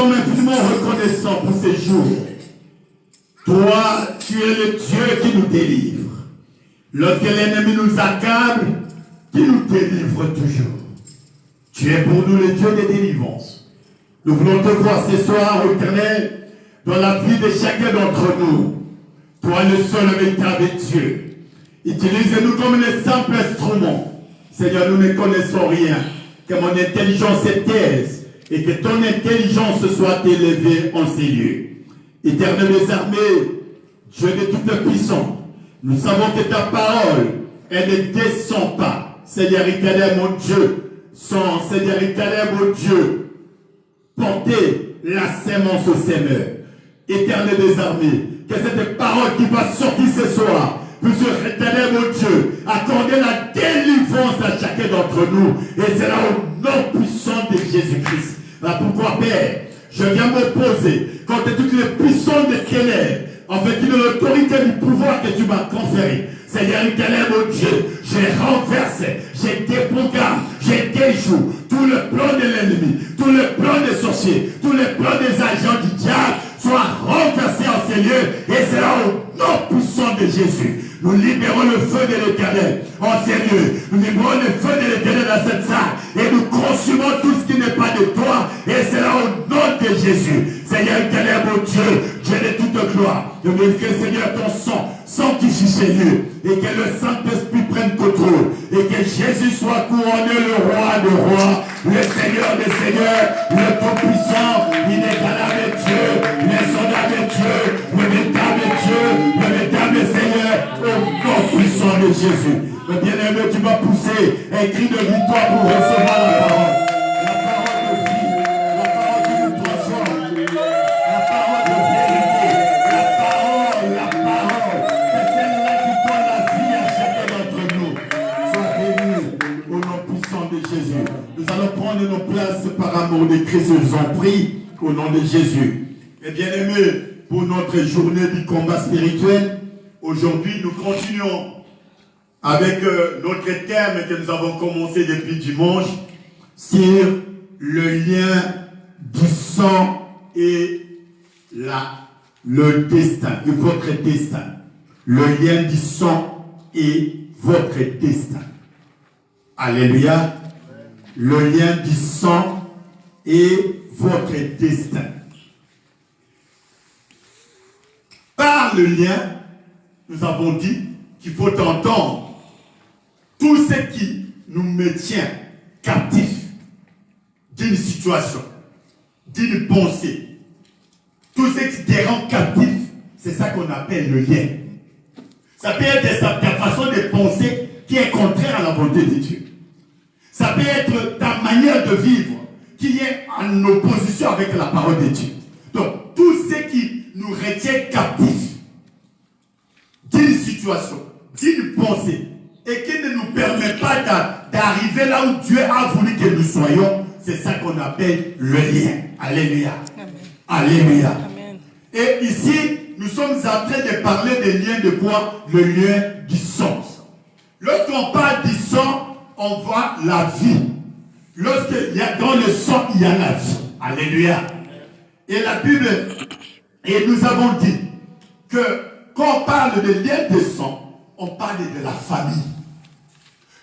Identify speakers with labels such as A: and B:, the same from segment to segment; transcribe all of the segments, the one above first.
A: sommes infiniment reconnaissants pour ces jours. Toi, tu es le Dieu qui nous délivre. Lorsque l'ennemi nous accable, tu nous délivres toujours. Tu es pour nous le Dieu des délivrances. Nous voulons te voir ce soir, Éternel, dans la vie de chacun d'entre nous. Toi, le seul véritable Dieu. Utilise-nous comme les simples instruments. Seigneur, nous ne connaissons rien. Que mon intelligence est taise et que ton intelligence soit élevée en ces lieux. Éternel des armées, Dieu de toute puissance, nous savons que ta parole, elle ne descend pas. Seigneur éternel, mon Dieu, sans Seigneur éternel, mon Dieu, porter la sémence au Seigneur. Éternel des armées, que cette parole qui va sortir ce soir, puisse éternel, mon Dieu, accorder la délivrance à chacun d'entre nous. Et c'est là au nom puissant de Jésus-Christ. Voilà pourquoi, Père, je viens m'opposer contre toutes les puissances des ténèbres, en fait, de l'autorité du pouvoir que tu m'as conféré. Seigneur éternel, mon Dieu, j'ai renversé, j'ai déprogrammé, j'ai déjoué tout le plan de l'ennemi, tout le plan des sorciers, tout le plan des agents du diable, soit renversé en ces lieux, et c'est là au nom puissant de Jésus. Nous libérons le feu de l'Éternel en ces lieux. Nous libérons le feu de l'Éternel dans cette salle. Et nous consumons tout ce qui n'est pas de toi. Et c'est là au nom de Jésus. Seigneur éternel, mon Dieu, Dieu de toute gloire. Je veux que Seigneur, ton sang sanctifie ces lieux. Et que le Saint-Esprit prenne contrôle. Et que Jésus soit couronné le roi des rois, le Seigneur des seigneurs, le Tout-Puissant, l'inégalable Dieu, l'insondable Dieu, le véritable Dieu, le véritable Seigneur. Au nom puissant de Jésus. Le bien-aimé, tu m'as poussé un cri de victoire pour recevoir la parole. La parole de vie, la parole qui nous transforme, la parole de vérité, la parole, c'est celle-là qui donne la vie à chacun d'entre nous. Sois béni au nom puissant de Jésus. Nous allons prendre nos places par amour de Christ, je vous en prie, au nom de Jésus. Et bien-aimé, pour notre journée du combat spirituel, aujourd'hui, nous continuons avec notre terme que nous avons commencé depuis dimanche sur le lien du sang et le destin, et votre destin. Le lien du sang et votre destin. Alléluia. Le lien du sang et votre destin. Par le lien, nous avons dit qu'il faut entendre tout ce qui nous maintient captifs d'une situation, d'une pensée. Tout ce qui te rend captif, c'est ça qu'on appelle le lien. Ça peut être ta façon de penser qui est contraire à la volonté de Dieu. Ça peut être ta manière de vivre qui est en opposition avec la parole de Dieu. Donc, tout ce qui nous retient captifs d'une situation, d'une pensée, et qui ne nous permet pas d'arriver là où Dieu a voulu que nous soyons, c'est ça qu'on appelle le lien. Alléluia. Amen. Alléluia. Amen. Et ici, nous sommes en train de parler des liens de quoi? Le lien du sang. Lorsqu'on parle du sang, on voit la vie. Lorsqu'il y a dans le sang, il y a la vie. Alléluia. Et la Bible, et nous avons dit que quand on parle de lien de sang, on parle de la famille.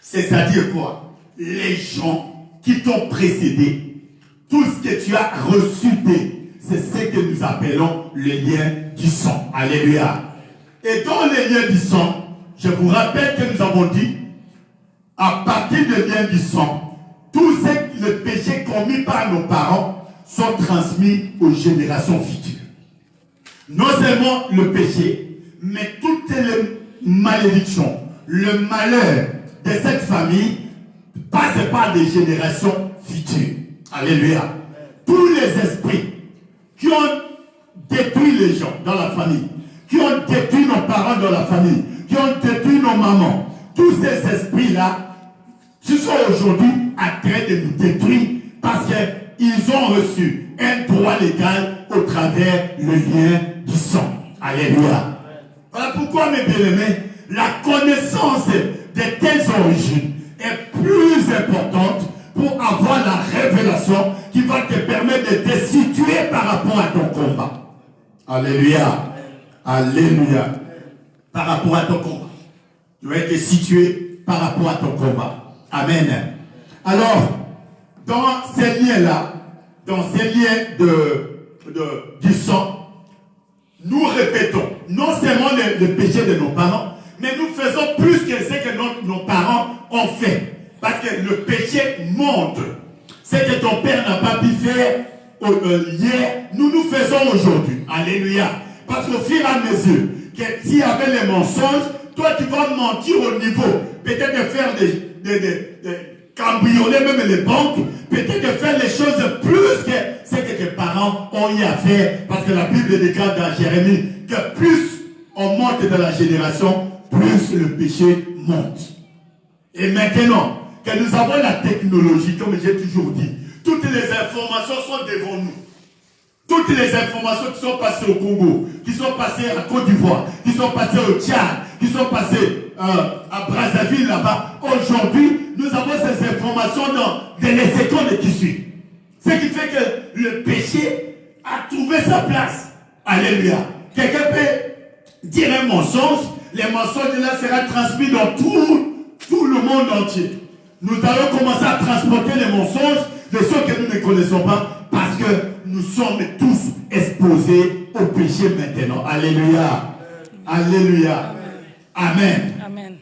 A: C'est-à-dire quoi? Les gens qui t'ont précédé, tout ce que tu as reçu c'est ce que nous appelons le lien du sang. Alléluia. Et dans les liens du sang, je vous rappelle que nous avons dit, à partir du lien du sang, tous les péchés commis par nos parents sont transmis aux générations futures. Non seulement le péché, mais toutes les malédictions, le malheur de cette famille passe par des générations futures. Alléluia. Tous les esprits qui ont détruit les gens dans la famille, qui ont détruit nos parents dans la famille, qui ont détruit nos mamans, tous ces esprits-là, ce sont aujourd'hui en train de nous détruire parce qu'ils ont reçu un droit légal au travers le lien du sang. Alléluia. Voilà pourquoi, mes bien-aimés, la connaissance de telles origines est plus importante pour avoir la révélation qui va te permettre de te situer situé par rapport à ton combat. Alléluia. Alléluia. Par rapport à ton combat. Tu vas être situé par rapport à ton combat. Amen. Alors, dans ces liens-là, dans ces liens du sang, nous répétons non seulement le péché de nos parents, mais nous faisons plus que ce que nos parents ont fait. Parce que le péché monte. Ce que ton père n'a pas pu faire hier, nous faisons aujourd'hui. Alléluia. Parce qu'au fur et à mesure que s'il y avait les mensonges, toi tu vas mentir au niveau, peut-être de faire des cambrioler même les banques, peut-être de faire les choses plus que ce que tes parents ont eu à faire. Parce que la Bible déclare dans Jérémie que plus on monte dans la génération, plus le péché monte. Et maintenant que nous avons la technologie, comme j'ai toujours dit, toutes les informations sont devant nous. Toutes les informations qui sont passées au Congo, qui sont passées à Côte d'Ivoire, qui sont passées au Tchad, qui sont passées à Brazzaville là-bas, aujourd'hui, nous avons ces informations dans les secondes qui suivent. Ce qui fait que le péché a trouvé sa place. Alléluia. Quelqu'un peut dire un mensonge, les mensonges là seront transmis dans tout le monde entier. Nous allons commencer à transporter les mensonges de ceux que nous ne connaissons pas parce que nous sommes tous exposés au péché maintenant. Alléluia. Alléluia. Amen. Amen.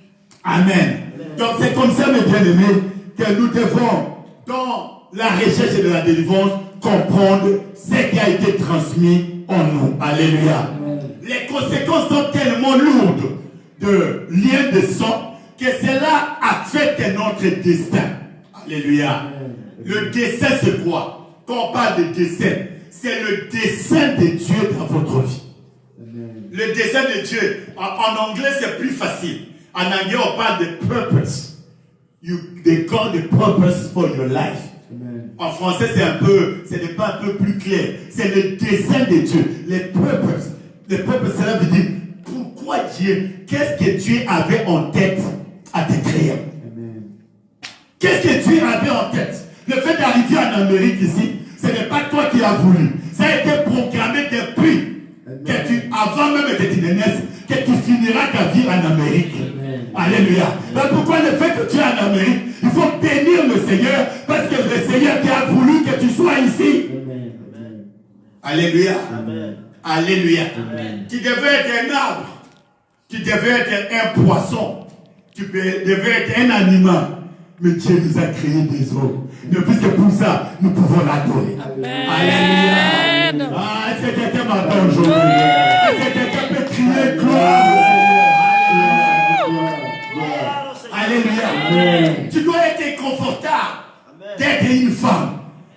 A: Amen. Donc c'est comme ça, mes bien-aimés, que nous devons, dans la recherche de la délivrance, comprendre ce qui a été transmis en nous. Alléluia. Amen. Les conséquences sont tellement lourdes de lien de sang que cela affecte notre destin. Alléluia. Amen. Le destin, c'est quoi? Quand on parle de destin, c'est le dessein de Dieu dans votre vie. Amen. Le dessein de Dieu, en anglais, c'est plus facile. En anglais, on parle de purpose. They call the purpose for your life. Amen. En français, ce n'est pas un peu plus clair. C'est le dessein de Dieu. Le purpose, cela veut dire pourquoi Dieu, qu'est-ce que Dieu avait en tête à te créer. Amen. Qu'est-ce que Dieu avait en tête? Le fait d'arriver en Amérique ici, ce n'est pas toi qui as voulu. Ça a été programmé depuis que avant même que tu ne naisses, que tu finiras ta vie en Amérique. Amen. Alléluia. Mais pourquoi le fait que tu es en Amérique, il faut bénir le Seigneur parce que le Seigneur qui a voulu que tu sois ici. Amen. Alléluia. Amen. Alléluia. Amen. Tu devais être un arbre. Tu devais être un poisson. Tu devais être un animal. Mais Dieu nous a créé des hommes. Mais puisque pour ça, nous pouvons l'adorer. Alléluia. Ah, est-ce que quelqu'un m'attend aujourd'hui? Est-ce que quelqu'un peut crier gloire? Alléluia. Tu dois être confortable d'être une femme.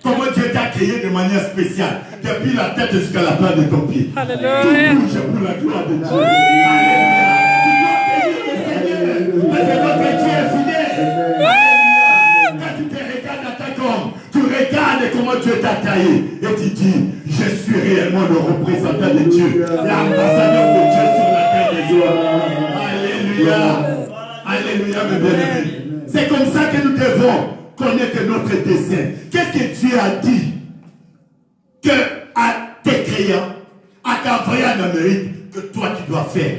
A: Comment Dieu t'a créé de manière spéciale. Depuis la tête jusqu'à la plante de ton pied. Alléluia. Tout bouge pour la gloire de Dieu. Alléluia. Tu dois bénir le Seigneur. Parce que notre Dieu est fidèle. Tu regardes comment Dieu t'a taillé et tu dis, je suis réellement le représentant de Dieu, l'ambassadeur de Dieu sur la terre des hommes. Alléluia. Alléluia, mes bien-aimés. C'est comme ça que nous devons connaître notre dessein. Qu'est-ce que Dieu a dit que à tes créants, à t'envoyer en Amérique, que toi tu dois faire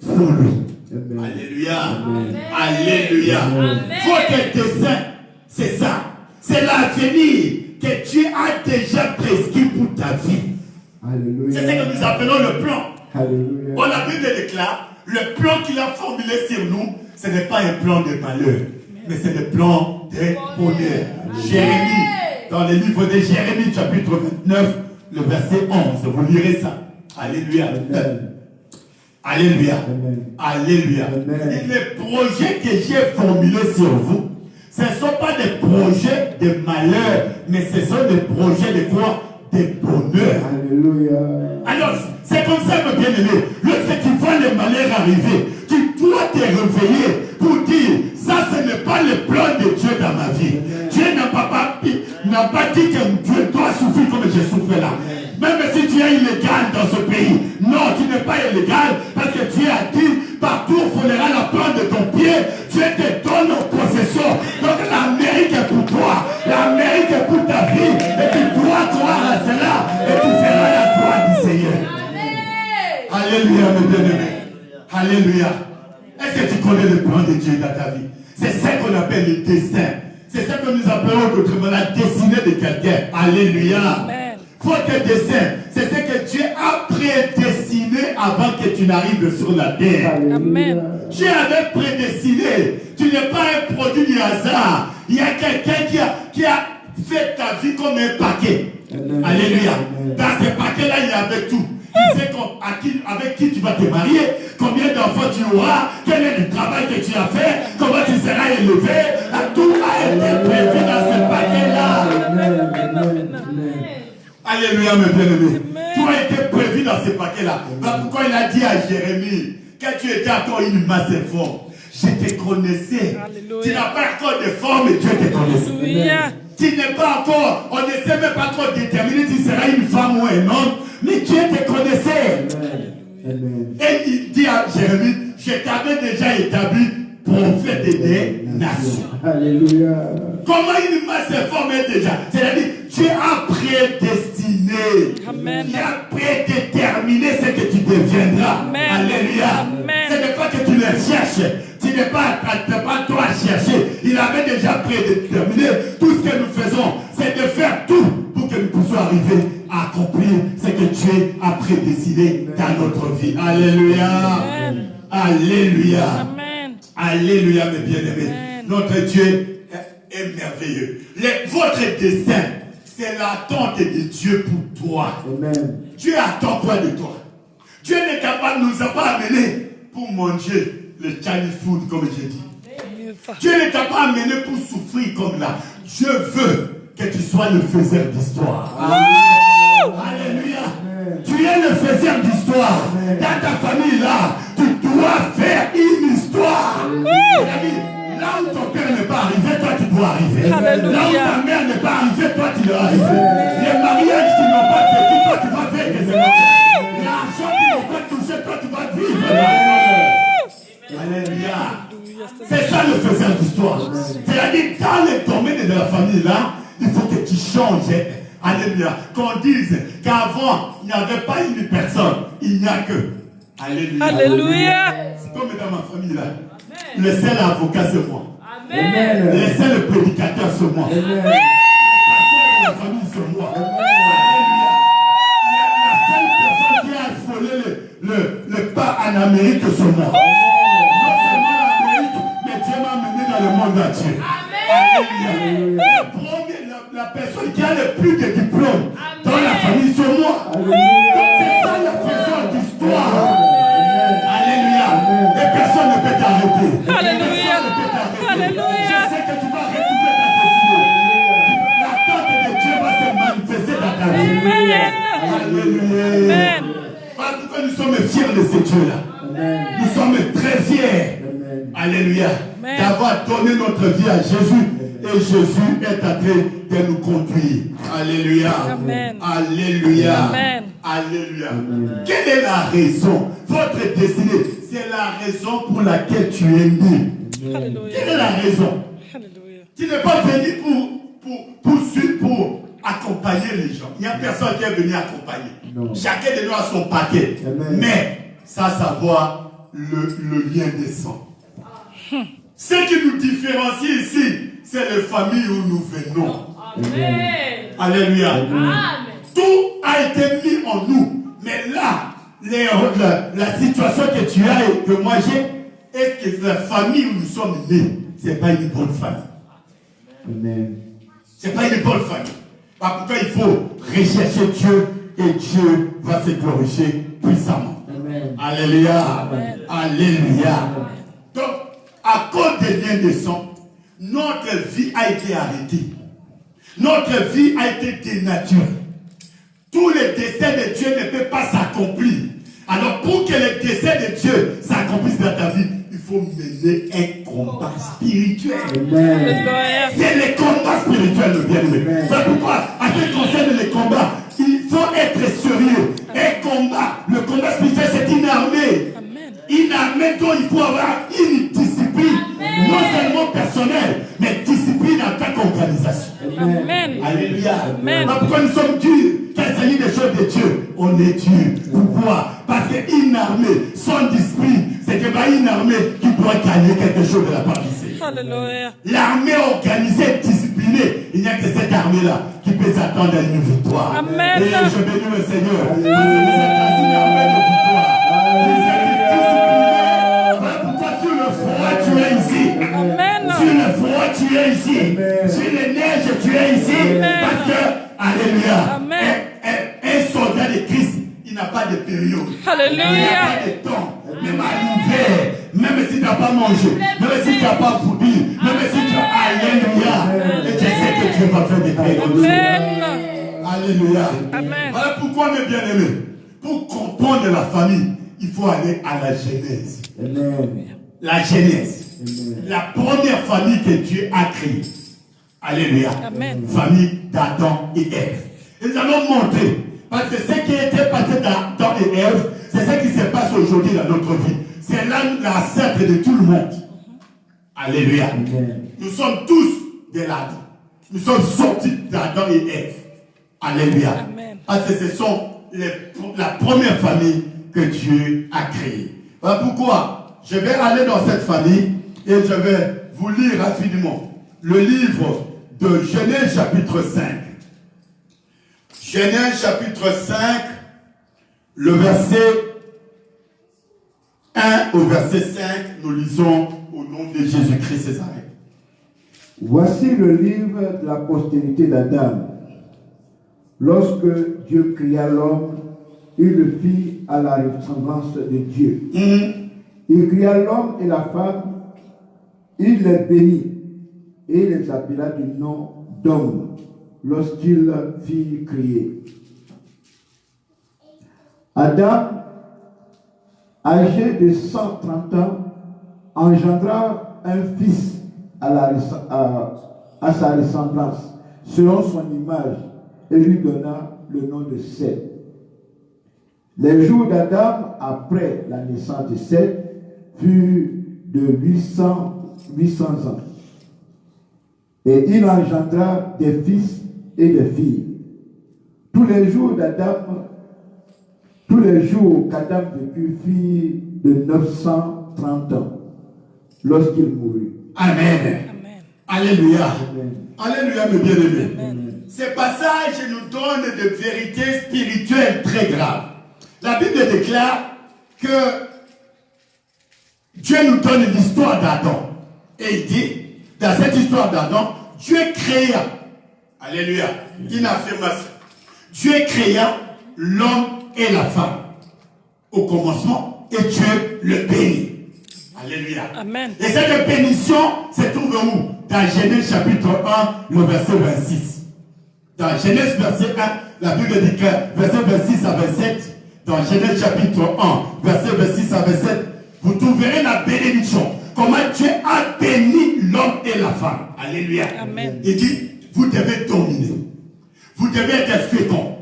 A: pour lui. Amen. Alléluia. Amen. Alléluia. Amen. Votre dessein, c'est ça. C'est l'avenir que Dieu a déjà prescrit pour ta vie. Alléluia. C'est ce que nous appelons le plan. Alléluia. Bon, la Bible déclare, le plan qu'il a formulé sur nous, ce n'est pas un plan de malheur, mais c'est le plan de bonheur. Jérémie, dans le livre de Jérémie, chapitre 29, le verset 11, vous lirez ça. Alléluia. Amen. Alléluia. Amen. Alléluia. Amen. Et les projets que j'ai formulés sur vous, ce ne sont pas des projets de malheur, mais ce sont des projets de quoi? De bonheur. Alléluia. Alors, c'est comme ça, mon bien-aimé. Lorsque tu vois le malheur arriver, tu dois te réveiller pour dire, ça, ce n'est pas le plan de Dieu dans ma vie. Amen. Dieu n'a pas dit que Dieu doit souffrir comme je souffre là. Amen. Même si tu es illégal dans ce pays, non, tu n'es pas illégal, parce que Dieu a dit, partout où foulera la plante de ton pied, Dieu te donne en possession. Donc l'Amérique est pour toi, l'Amérique est pour ta vie, et tu dois croire à cela, et Alléluia, mes bien-aimés. Alléluia. Est-ce que tu connais le plan de Dieu dans ta vie? C'est ça qu'on appelle le destin. C'est ça que nous appelons autrement la destinée de quelqu'un. Alléluia. Votre destin, c'est ce que Dieu a prédestiné avant que tu n'arrives sur la terre.
B: Amen.
A: Dieu avait prédestiné. Tu n'es pas un produit du hasard. Il y a quelqu'un qui a fait ta vie comme un paquet. Alléluia. Dans ce paquet-là, il y avait tout. Il sait avec qui tu vas te marier, combien d'enfants tu auras, quel est le travail que tu as fait, comment tu seras élevé. Tout a été prévu dans ce paquet-là. Alléluia, mes bien-aimés. Tout a été prévu dans ce paquet-là. Pourquoi il a dit à Jérémie, quand tu étais encore une masse informe, je te connaissais. Alléluia. Tu n'as pas encore de forme, Dieu te connaissait. Alléluia. Tu n'es pas encore, on ne sait même pas encore déterminer si tu seras une femme ou un homme, mais Dieu te connaissait. Amen. Et il dit à Jérémie, je t'avais déjà établi prophète des nations. Alléluia. Comment une masse informe déjà? C'est-à-dire, Dieu a prédestiné. Amen. Il a prédéterminé ce que tu deviendras. Amen. Alléluia. Ce n'est pas que tu le cherches. Tu n'es pas toi à chercher. Il avait déjà prédéterminé. Tout ce que nous faisons, c'est de faire tout pour que nous puissions arriver à accomplir ce que Dieu a prédestiné dans notre vie. Alléluia. Amen. Alléluia. Amen. Alléluia, mes bien-aimés. Notre Dieu est merveilleux. Votre destin, c'est l'attente de Dieu pour toi. Amen. Dieu attend quoi de toi? Dieu n'est capable, nous a pas amenés pour manger le Chinese food, comme j'ai dit. Dieu n'est pas amené pour souffrir comme là. Je veux que tu sois le faiseur d'histoire. Alléluia. Tu es le faiseur d'histoire. Dans ta famille là, tu dois faire une histoire. Là où ton père n'est pas arrivé, toi tu dois arriver. Alléluia. Là où ta mère n'est pas arrivée, toi tu dois arriver. Les mariages qui n'ont pas vécu, toi tu vas faire des mariages. L'argent qui n'ont pas touché, toi tu vas vivre. Alléluia. C'est ça le faiseur d'histoire. C'est-à-dire, dans les domaines de la famille là, il faut que tu changes. Alléluia. Qu'on dise qu'avant, il n'y avait pas une personne, il n'y a que. Alléluia. Alléluia. C'est comme dans ma famille là. Le seul avocat, c'est moi. Amen. Le seul prédicateur, c'est moi. Amen. Le pasteur de la famille, c'est moi. Alléluia. La seule personne qui a volé le pas en Amérique, c'est moi. Non seulement en Amérique, mais Dieu m'a mené dans le monde entier. Amen. La personne qui a le plus de diplômes dans la famille, c'est moi. C'est ça la faiseur d'histoire. Alléluia. Et personne ne peut t'arrêter. Alléluia. Alléluia. Je sais que tu vas retrouver ta destinée. L'attente de Dieu va se manifester dans ta vie. Alléluia. Pourquoi nous sommes fiers de ce Dieu-là? Nous sommes très fiers. Alléluia. D'avoir donné notre vie à Jésus. Et Jésus est en train de nous conduire. Alléluia. Amen. Alléluia. Amen. Alléluia. Amen. Quelle est la raison? Votre destinée, c'est la raison pour laquelle tu es né. Alléluia. Quelle est la raison? Alléluia. Tu n'es pas venu pour accompagner les gens. Il n'y a personne qui est venu accompagner. Non. Chacun de nous a son paquet. Amen. Mais, ça savoir le lien des sangs. Ce qui nous différencie ici, c'est les familles où nous venons. Amen. Alléluia. Amen. Tout a été mis en nous. Mais là, la situation que tu as et que moi j'ai, est que la famille où nous sommes nés, ce n'est pas une bonne famille. Amen. Ce n'est pas une bonne famille. Pourquoi il faut rechercher Dieu et Dieu va se glorifier puissamment. Amen. Alléluia. Amen. Alléluia. Amen. Donc, à cause des liens de sang, notre vie a été arrêtée. Notre vie a été dénaturée. Tous les desseins de Dieu ne peuvent pas s'accomplir. Alors pour que les desseins de Dieu s'accomplissent dans ta vie, il faut mener un combat spirituel. C'est le combat spirituel, le bien-aimé. C'est pourquoi, à ce qui concerne les combats, il faut être sérieux. Un combat, le combat spirituel, c'est une armée. Une armée dont il faut avoir une discipline, non seulement personnelle, mais discipline en tant qu'organisation. Amen. Alléluia. Amen. Pourquoi nous sommes durs? Quand il s'agit des choses de Dieu, on est durs. Pourquoi? Parce Parce qu'une armée sans discipline, c'est que pas une armée qui doit gagner quelque chose de la part d'ici.
B: Alléluia.
A: L'armée organisée, disciplinée, il n'y a que cette armée-là qui peut s'attendre à une victoire.
B: Amen.
A: Et je bénis le Seigneur. Parce que vous êtes dans une armée de victoire. Vous êtes disciplinés. Voilà pourquoi sur le froid, tu es ici.
B: Amen.
A: Sur le froid, tu es ici. Sur les neiges, tu es ici.
B: Amen.
A: Parce que, alléluia,
B: Amen.
A: un soldat de Christ, il n'a pas de période.
B: Alléluia.
A: Il n'a pas de temps. Même à l'hiver, même si tu n'as pas mangé, même si tu n'as pas foutu, même si tu as alléluia. Et tu sais que Dieu va faire des choses.
B: Amen.
A: Alléluia.
B: Amen.
A: Voilà pourquoi, mes bien-aimés, pour comprendre la famille, il faut aller à la Genèse. La Genèse. La première famille que Dieu a créée. Alléluia.
B: Amen.
A: Famille d'Adam et Ève. Et nous allons montrer. Parce que ce qui était passé dans Adam et Ève, c'est ce qui se passe aujourd'hui dans notre vie. C'est là l'ancêtre de tout le monde. Alléluia. Nous sommes tous de l'Adam. Nous sommes sortis d'Adam et Ève. Alléluia.
B: Amen.
A: Parce que ce sont la première famille que Dieu a créée. Voilà pourquoi je vais aller dans cette famille et je vais vous lire rapidement le livre de Genèse chapitre 5. Genèse chapitre 5, le verset 1 au verset 5, nous lisons au nom de Jésus-Christ Césarée.
C: Voici le livre de la postérité d'Adam. Lorsque Dieu créa l'homme, il le fit à la ressemblance de Dieu. Il créa l'homme et la femme, il les bénit et les appela du nom d'homme lorsqu'il fit créer. Adam, âgé de 130 ans, engendra un fils à sa ressemblance, selon son image, et lui donna le nom de Seth. Les jours d'Adam, après la naissance de Seth, furent de 800 ans. Et il engendra des fils et des filles. Tous les jours qu'Adam vécut furent de 930 ans, lorsqu'il mourut.
A: Amen.
B: Amen.
A: Alléluia.
C: Amen.
A: Alléluia, mes bien-aimés. Ces passages nous donnent de vérités spirituelles très graves. La Bible déclare que Dieu nous donne l'histoire d'Adam. Et il dit, dans cette histoire d'Adam, Dieu créa, alléluia, une affirmation. Dieu créa l'homme et la femme au commencement et Dieu le bénit. Alléluia.
B: Amen.
A: Et cette bénédiction se trouve où? Dans Genèse chapitre 1, le verset 26. Dans Genèse verset 1, la Bible dit que verset 26 à 27, dans Genèse chapitre 1, verset 26 à 27, vous trouverez la bénédiction. Comment Dieu a béni l'homme et la femme. Alléluia.
B: Amen.
A: Il dit, vous devez dominer. Vous devez être fécond.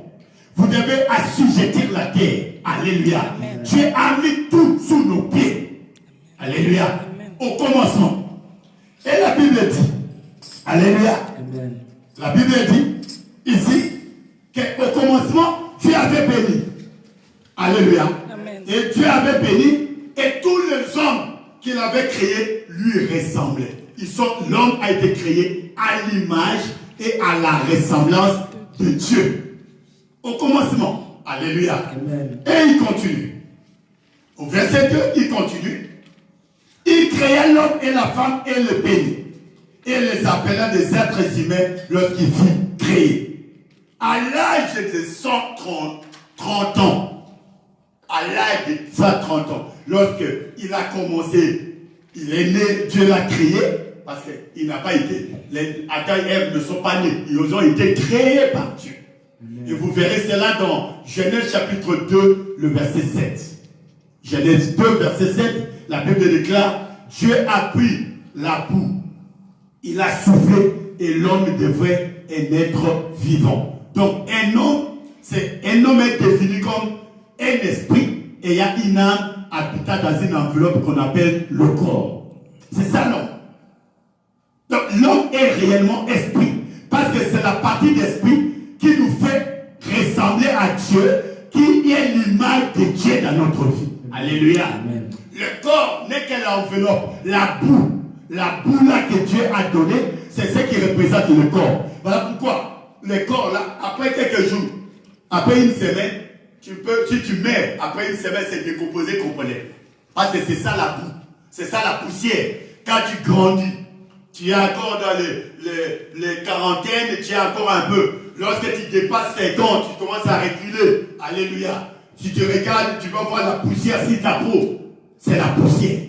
A: Vous devez assujettir la terre. Alléluia.
B: Amen.
A: Dieu a mis tout sous nos pieds. Alléluia.
B: Amen.
A: Au commencement. Et la Bible dit, alléluia.
C: Amen.
A: La Bible dit ici qu'au commencement, Dieu avait béni. Alléluia.
B: Amen.
A: Et Dieu avait béni et tous les hommes qu'il avait créés lui ressemblaient. L'homme a été créé à l'image et à la ressemblance de Dieu. Au commencement. Alléluia.
C: Amen.
A: Et il continue. Au verset 2, il continue. Il créa l'homme et la femme et le bénit. Et les appela des êtres humains lorsqu'il fut créé. À l'âge de 130 ans, à l'âge de 130 ans, lorsqu'il a commencé, il est né, Dieu l'a créé, parce qu'il n'a pas été, Adam et Ève ne sont pas nés, ils ont été créés par Dieu. Amen. Et vous verrez cela dans Genèse chapitre 2, le verset 7. Genèse 2, verset 7, la Bible déclare, Dieu a pris la boue, il a soufflé et l'homme devrait être vivant. Donc un homme est défini comme un esprit et il y a une âme habitant dans une enveloppe qu'on appelle le corps. C'est ça l'homme. Donc l'homme est réellement esprit parce que c'est la partie d'esprit qui nous fait ressembler à Dieu, qui est l'image de Dieu dans notre notre vie. Alléluia.
C: Amen.
A: Le corps n'est que l'enveloppe, la boue là que Dieu a donnée, c'est ce qui représente le corps. Voilà pourquoi le corps là, après quelques jours, après une semaine, si tu meurs, après une semaine, c'est décomposé complet. Parce que c'est ça la boue, c'est ça la poussière. Quand tu grandis, tu es encore dans les quarantaines, tu es encore un peu. Lorsque tu dépasses 50, tu commences à reculer. Alléluia. Si tu regardes, tu vas voir la poussière sur ta peau. C'est la poussière.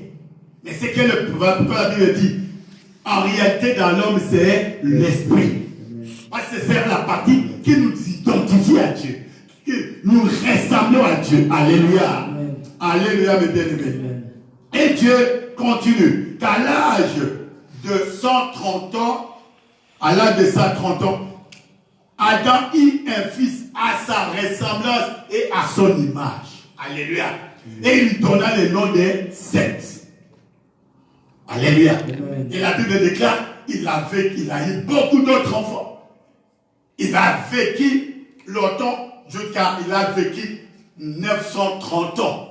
A: Mais c'est que pourquoi la Bible dit, en réalité dans l'homme, c'est l'esprit. Parce que c'est la partie qui nous identifie à Dieu. Que nous ressemblons à Dieu. Alléluia.
C: Amen.
A: Alléluia, mes bien-aimés. Et Dieu continue. Qu'à l'âge de 130 ans, à l'âge de 130 ans, Adam eut un fils à sa ressemblance et à son image. Alléluia. Et il lui donna le nom de Seth. Alléluia.
C: Amen.
A: Et la Bible déclare, il a eu beaucoup d'autres enfants. Il a vécu longtemps jusqu'à, il a vécu 930 ans.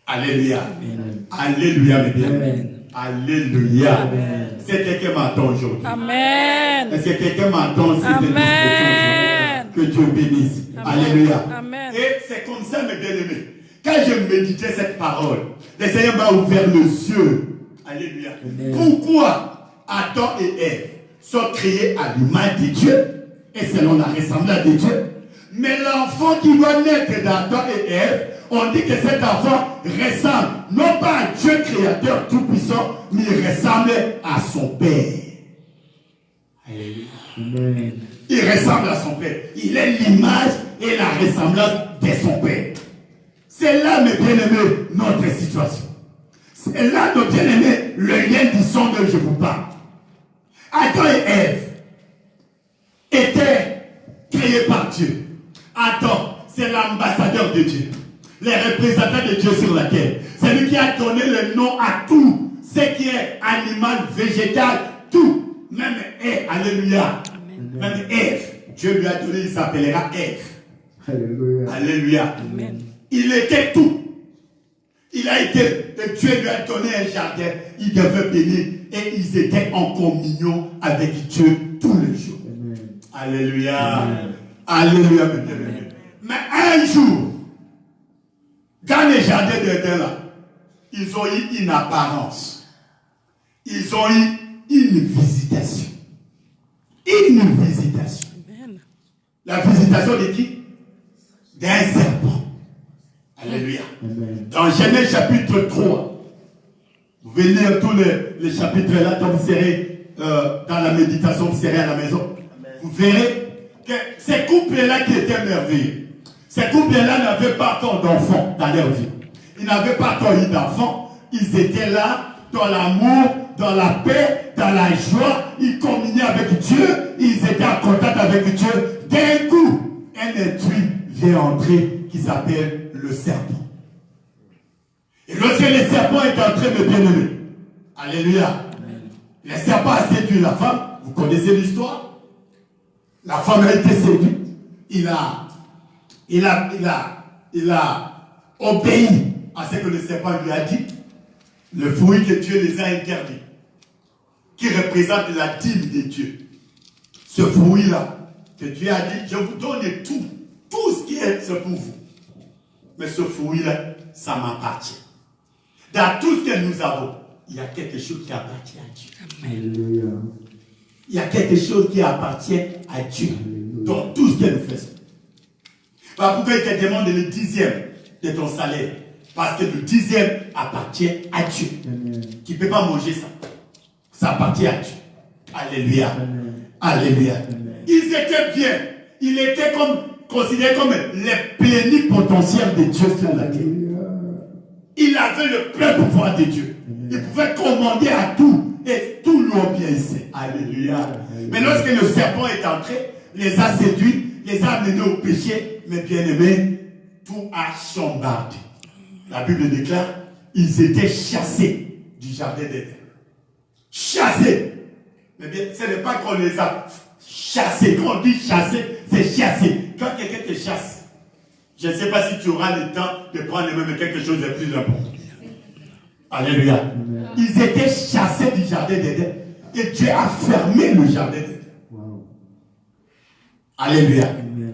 A: Alléluia.
C: Amen.
A: Alléluia, mes bien.
C: Amen.
A: Alléluia.
C: Amen.
A: C'est quelqu'un m'entend aujourd'hui.
B: Amen.
A: Est-ce que quelqu'un m'entend aussi?
B: Amen.
A: Que Dieu bénisse.
B: Amen.
A: Alléluia.
B: Amen.
A: Et c'est comme ça, mes bien-aimés. Quand je méditais cette parole, le Seigneur m'a ouvert les yeux. Alléluia.
C: Amen.
A: Pourquoi Adam et Ève sont créés à l'image de Dieu et selon la ressemblance de Dieu? Mais l'enfant qui doit naître d'Adam et Ève, on dit que cet enfant ressemble non pas à Dieu créateur tout-puissant, mais il ressemble à son Père. Alléluia.
C: Amen.
A: Il ressemble à son Père. Il est l'image et la ressemblance de son Père. C'est là, mes bien-aimés, notre situation. C'est là, nos bien-aimés, le lien du sang dont je vous parle. Adam et Ève étaient créés par Dieu. Adam, c'est l'ambassadeur de Dieu. Les représentants de Dieu sur la terre. C'est lui qui a donné le nom à tout ce qui est animal, végétal, tout. Même Ève, alléluia. Même Ève, Dieu lui a donné, il s'appellera Ève.
C: Alléluia.
A: Alléluia.
B: Amen.
A: Il était tout. Il a été, Dieu lui a donné un jardin, il devait bénir et ils étaient en communion avec Dieu tous les jours.
C: Amen.
A: Alléluia.
C: Amen.
A: Alléluia, mes bien-aimés. Mais un jour, dans les jardins d'Éden là, ils ont eu une apparence. Ils ont eu une visitation. Une visitation.
B: Amen.
A: La visitation de qui? D'un serpent. Alléluia.
C: Amen.
A: Dans Genèse chapitre 3, vous venez lire tous les chapitres là, quand vous serez dans la méditation, vous serez à la maison. Vous verrez que ces couples-là qui étaient merveilleux, ces couples-là n'avaient pas encore d'enfants dans leur vie. Ils n'avaient pas encore eu d'enfants. Ils étaient là dans l'amour, dans la paix, dans la joie. Ils communiaient avec Dieu. Ils étaient en contact avec Dieu. D'un coup, un intrus vient entrer qui s'appelle le serpent. Et lorsque le serpent est entré, mes bien-aimés, alléluia, le serpent a séduit la femme. Vous connaissez l'histoire? La femme a été séduite. Il a obéi à ce que le serpent lui a dit. Le fruit que Dieu les a interdit, qui représente la dîme de Dieu. Ce fruit-là, que Dieu a dit, je vous donne tout ce qui est pour vous. Mais ce fruit-là, ça m'appartient. Dans tout ce que nous avons, il y a quelque chose qui appartient à Dieu.
C: Alléluia.
A: Il y a quelque chose qui appartient à Dieu dans tout ce que nous faisons. Pourquoi il te demande le 10e de ton salaire? Parce que le 10e appartient à Dieu.
C: Amen.
A: Tu ne peux pas manger ça. Ça appartient à Dieu. Alléluia.
C: Amen.
A: Alléluia.
C: Amen.
A: Ils étaient bien. Ils étaient considérés comme les plénipotentiaires de Dieu sur la terre. Il avait le plein pouvoir de Dieu. Il pouvait commander à tout et tout lui obéissait. Alléluia. Mais lorsque le serpent est entré, les a séduits, les a amenés au péché, mais bien aimés, tout a chambardé. La Bible déclare, ils étaient chassés du jardin d'Éden. Chassés. Mais bien, ce n'est pas qu'on les a chassés. Quand on dit chasser, c'est chasser. Quand quelqu'un te chasse, Je ne sais pas si tu auras le temps de prendre même quelque chose de plus important. Alléluia. Amen. Ils étaient chassés du jardin d'Éden. Et Dieu a fermé le jardin d'Éden. Wow. Alléluia. Amen.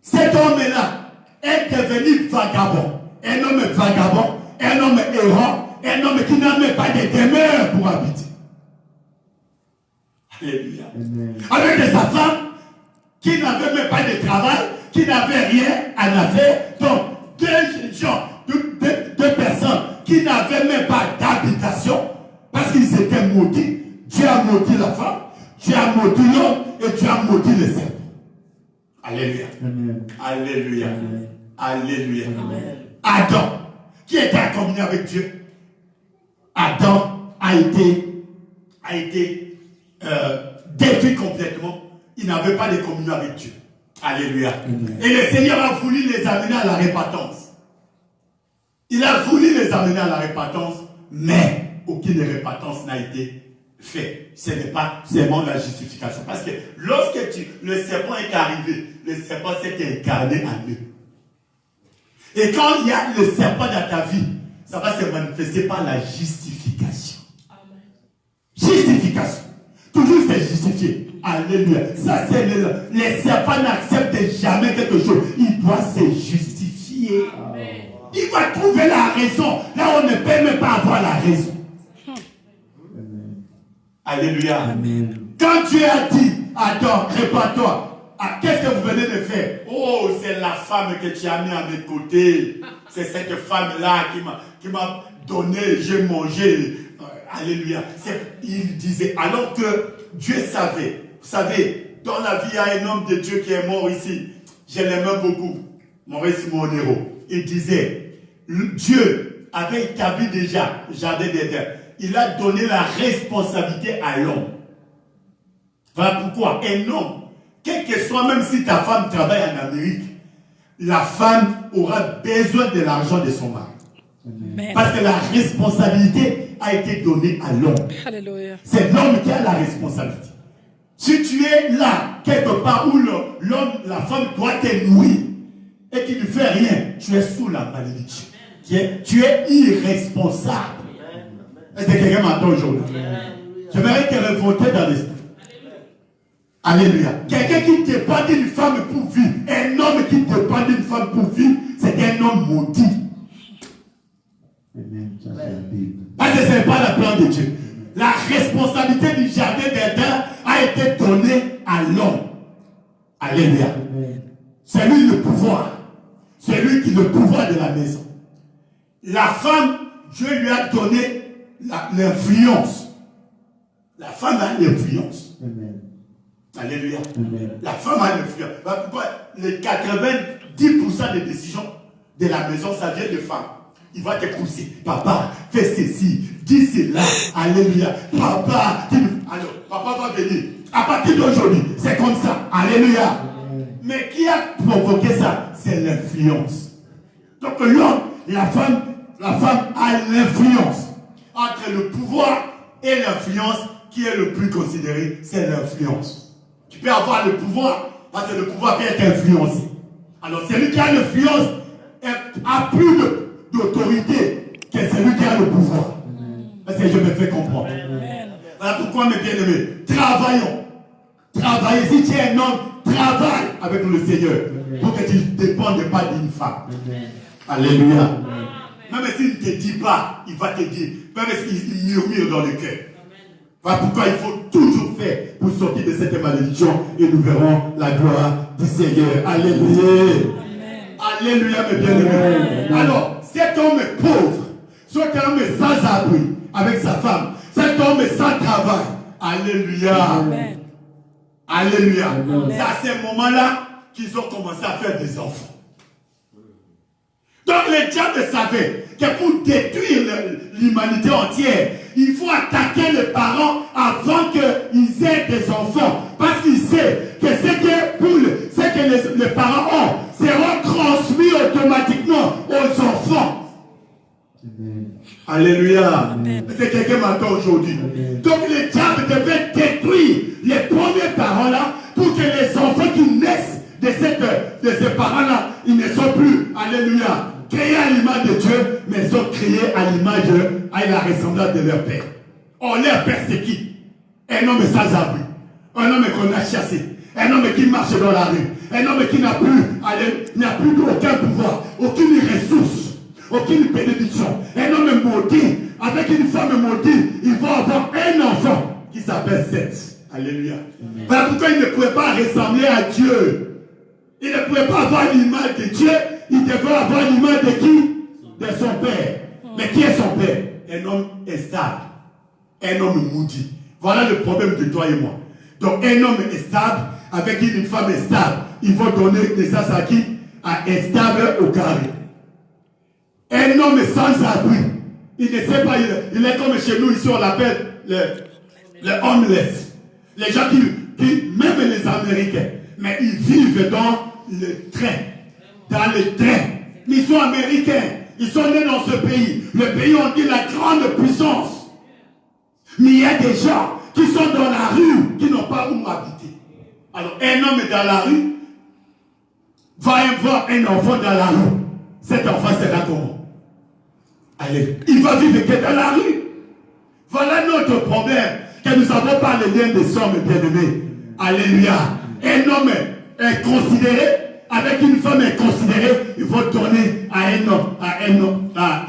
A: Cet homme-là est devenu vagabond. Un homme vagabond, un homme errant, un homme qui n'a même pas de demeure pour habiter. Alléluia. Amen. Avec sa femme qui n'avait même pas de travail, qui n'avait rien à faire. Donc, deux personnes qui n'avaient même pas d'habitation parce qu'ils étaient maudits. Dieu a maudit la femme, Dieu a maudit l'homme et Dieu a maudit les serpents. Alléluia. Amen. Alléluia. Amen. Alléluia. Amen. Adam, qui était en communion avec Dieu, Adam a été détruit complètement. Il n'avait pas de communion avec Dieu. Alléluia. Amen. Et le Seigneur a voulu les amener à la repentance. Il a voulu les amener à la repentance, mais aucune repentance n'a été faite. Ce n'est pas seulement la justification. Parce que lorsque le serpent est arrivé, le serpent s'est incarné en eux. Et quand il y a le serpent dans ta vie, ça va se manifester par la justification. Amen. Justification. Toujours c'est justifié. Alléluia. Ça c'est les serpents n'acceptent jamais quelque chose. Il doit se justifier. Amen. Il va trouver la raison. Là on ne peut même pas avoir la raison. Amen. Alléluia. Amen. Quand Dieu a dit, Adam, répands-toi. Ah, qu'est-ce que vous venez de faire? Oh, c'est la femme que tu as mis à mes côtés. C'est cette femme-là qui m'a donné, j'ai mangé. Alléluia. Il disait, alors que Dieu savait, vous savez, dans la vie, il y a un homme de Dieu qui est mort ici. Je l'aime beaucoup. Maurice Monero. Il disait, Dieu avait établi déjà le jardin d'Éden. Il a donné la responsabilité à l'homme. Voilà pourquoi un homme, quel que soit, même si ta femme travaille en Amérique, la femme aura besoin de l'argent de son mari. Amen. Parce que la responsabilité a été donnée à l'homme. C'est l'homme qui a la responsabilité. Si tu es là, quelque part où l'homme, la femme doit te nourrir et qu'il ne fait rien, tu es sous la malédiction. Tu es irresponsable. Est-ce que quelqu'un m'entend aujourd'hui? J'aimerais te révolter dans l'esprit. Alléluia. Quelqu'un qui dépend d'une femme pour vivre, un homme qui dépend d'une femme pour vivre, c'est un homme maudit. Amen. Parce que ce n'est pas le plan de Dieu. La responsabilité du jardin d'Éden a été donnée à l'homme. Alléluia. C'est lui le pouvoir. C'est lui qui est le pouvoir de la maison. La femme, Dieu lui a donné l'influence. La femme a l'influence. Alléluia. Amen. La femme a l'influence. Pourquoi les 90% des décisions de la maison, ça vient de femmes. Il va te pousser. Papa, fais ceci, dis cela. Alléluia. Papa, alors, papa va venir. À partir d'aujourd'hui, c'est comme ça. Alléluia. Amen. Mais qui a provoqué ça? C'est l'influence. Donc l'homme, la femme a l'influence. Entre le pouvoir et l'influence, qui est le plus considéré? C'est l'influence. Tu peux avoir le pouvoir, parce que le pouvoir peut être influencé. Alors celui qui a l'influence a plus d'autorité que celui qui a le pouvoir. Est-ce que je me fais comprendre? Voilà pourquoi, mes bien-aimés, travaillons. Travaillez. Si tu es un homme, travaille avec le Seigneur pour que tu ne dépendes pas d'une femme. Alléluia. Même s'il ne te dit pas, il va te dire. Même s'il murmure dans le cœur. Voilà pourquoi il faut toujours faire pour sortir de cette malédiction et nous verrons la gloire du Seigneur. Alléluia. Amen. Alléluia, mes bien-aimés. Alors, cet homme est pauvre, cet homme est sans abri avec sa femme, cet homme est sans travail. Alléluia. Amen. Alléluia. C'est à ce moment-là qu'ils ont commencé à faire des enfants. Donc le diable savait que pour détruire l'humanité entière, il faut attaquer les parents avant qu'ils aient des enfants. Parce qu'il sait que ce que les parents ont sera transmis automatiquement aux enfants. Amen. Alléluia. C'est quelqu'un m'entend aujourd'hui. Donc le diable devait détruire les premiers parents là pour que les enfants qui naissent de ces parents là, ils ne sont plus Alléluia. Créés à l'image de Dieu, mais sont créés à l'image, à la ressemblance de leur père. Or, leur père, c'est qui? Un homme sans abri. Un homme qu'on a chassé. Un homme qui marche dans la rue. Un homme qui n'a plus aucun pouvoir, aucune ressource, aucune bénédiction. Un homme maudit, avec une femme maudite, il va avoir un enfant qui s'appelle Seth. Alléluia. Voilà pourquoi il ne pouvait pas ressembler à Dieu. Il ne pouvait pas avoir l'image de Dieu. Il devait avoir l'image de qui? De son père. Mais qui est son père? Un homme instable. Un homme maudit. Voilà le problème de toi et moi. Donc un homme stable avec une femme stable, il va donner naissance à qui? À instable au carré. Un homme sans abri, il ne sait pas, il est comme chez nous ici, on l'appelle le homeless. Les gens qui, même les Américains, mais ils vivent dans le train. Dans le train. Ils sont américains. Ils sont nés dans ce pays. Le pays, on dit la grande puissance. Mais il y a des gens qui sont dans la rue, qui n'ont pas où habiter. Alors, un homme dans la rue va voir un enfant dans la rue. Cet enfant sera comment? Allez, il va vivre que dans la rue. Voilà notre problème, que nous n'avons pas le lien des hommes bien-aimés. Alléluia. Un homme est considéré, avec une femme est considérée, il va donner à un homme, va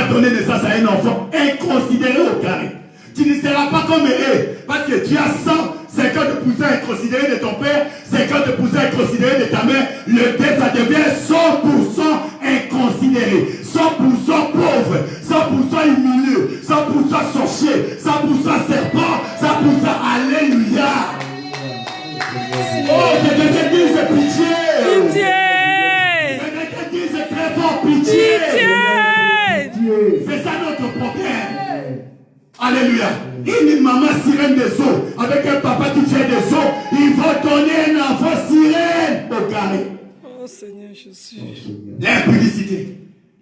A: donner naissance à un enfant inconsidéré au carré. Tu ne seras pas comme eux, parce que tu as 150% inconsidéré de ton père, 50% inconsidéré de ta mère, le dé, ça devient 100% inconsidéré, 100% pauvre, 100% humilié, 100% sorcier, 100% serpent, 100% alléluia. Oh, que quelqu'un dise pitié.
B: Pitié.
A: Que quelqu'un dise très fort pitié.
B: Pitié.
A: C'est ça notre problème. Alléluia. Une maman sirène des eaux avec un papa qui fait des eaux, il va donner un enfant sirène au carré.
B: Oh Seigneur Jésus.
A: L'impudicité,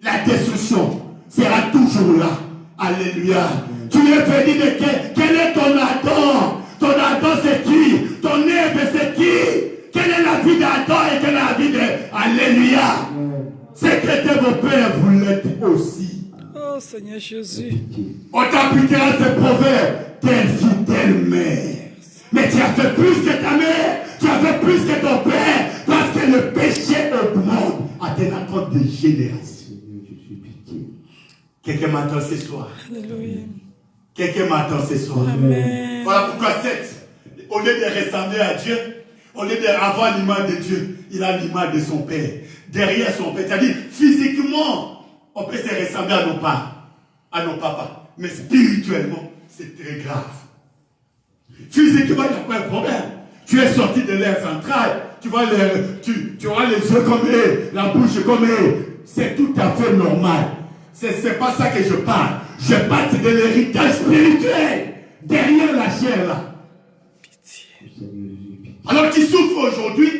A: la destruction sera toujours là. Alléluia. Tu es venu de quel est ton Adam? Ton Adam c'est qui? Ton Ève c'est qui? Quelle est la vie d'Adam et quelle est la vie de... Alléluia. C'est que vos pères vous l'êtes aussi.
B: Oh Seigneur Jésus.
A: On t'appliquera ce proverbe, telle fille, telle mère. Mais tu as fait plus que ta mère, tu as fait plus que ton père, parce que le péché augmente à tes compte de génération. Quelqu'un m'attend ce soir.
B: Alléluia.
A: Quelqu'un m'attend ce soir.
B: Amen.
A: Voilà pourquoi Seth, au lieu de ressembler à Dieu, au lieu d'avoir l'image de Dieu, il a l'image de son père. Derrière son père, c'est-à-dire physiquement, on peut se ressembler à nos papas. Mais spirituellement, c'est très grave. Physiquement, il n'y a pas de problème. Tu es sorti de l'air central, tu vois tu auras les yeux comme eux, la bouche comme eux. C'est tout à fait normal. C'est pas ça que je parle. Je parle de l'héritage spirituel derrière la chair là.
B: Pitié.
A: Alors tu souffres aujourd'hui,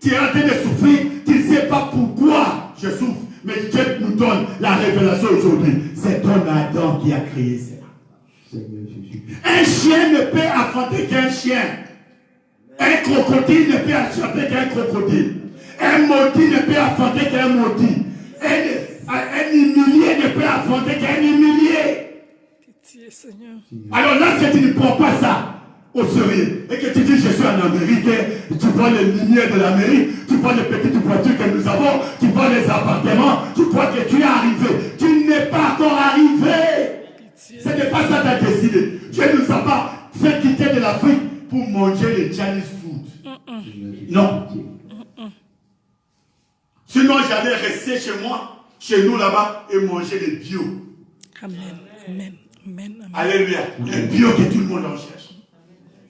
A: tu es en train de souffrir, tu ne sais pas pourquoi je souffre. Mais Dieu nous donne la révélation aujourd'hui. C'est ton Adam qui a créé cela. Un chien ne peut affronter qu'un chien. Un crocodile ne peut affronter qu'un crocodile. Un maudit ne peut affronter qu'un maudit. Un humilié ne peut affronter qu'un humilié.
B: Pitié Seigneur.
A: Alors là, si tu ne prends pas ça au sérieux et que tu dis je suis en Amérique, tu vois les lumières de l'Amérique, tu vois les petites voitures que nous avons, tu vois les appartements, tu crois que tu es arrivé. Tu n'es pas encore arrivé.
B: Pitié.
A: Ce n'est pas ça que tu as décidé. Dieu ne nous a pas fait quitter de l'Afrique pour manger les Chinese food. Non. Sinon, j'allais rester chez moi, chez nous là-bas, et manger les bio.
B: Amen. Amen. Amen. Amen.
A: Alléluia. Les bio que tout le monde en cherche.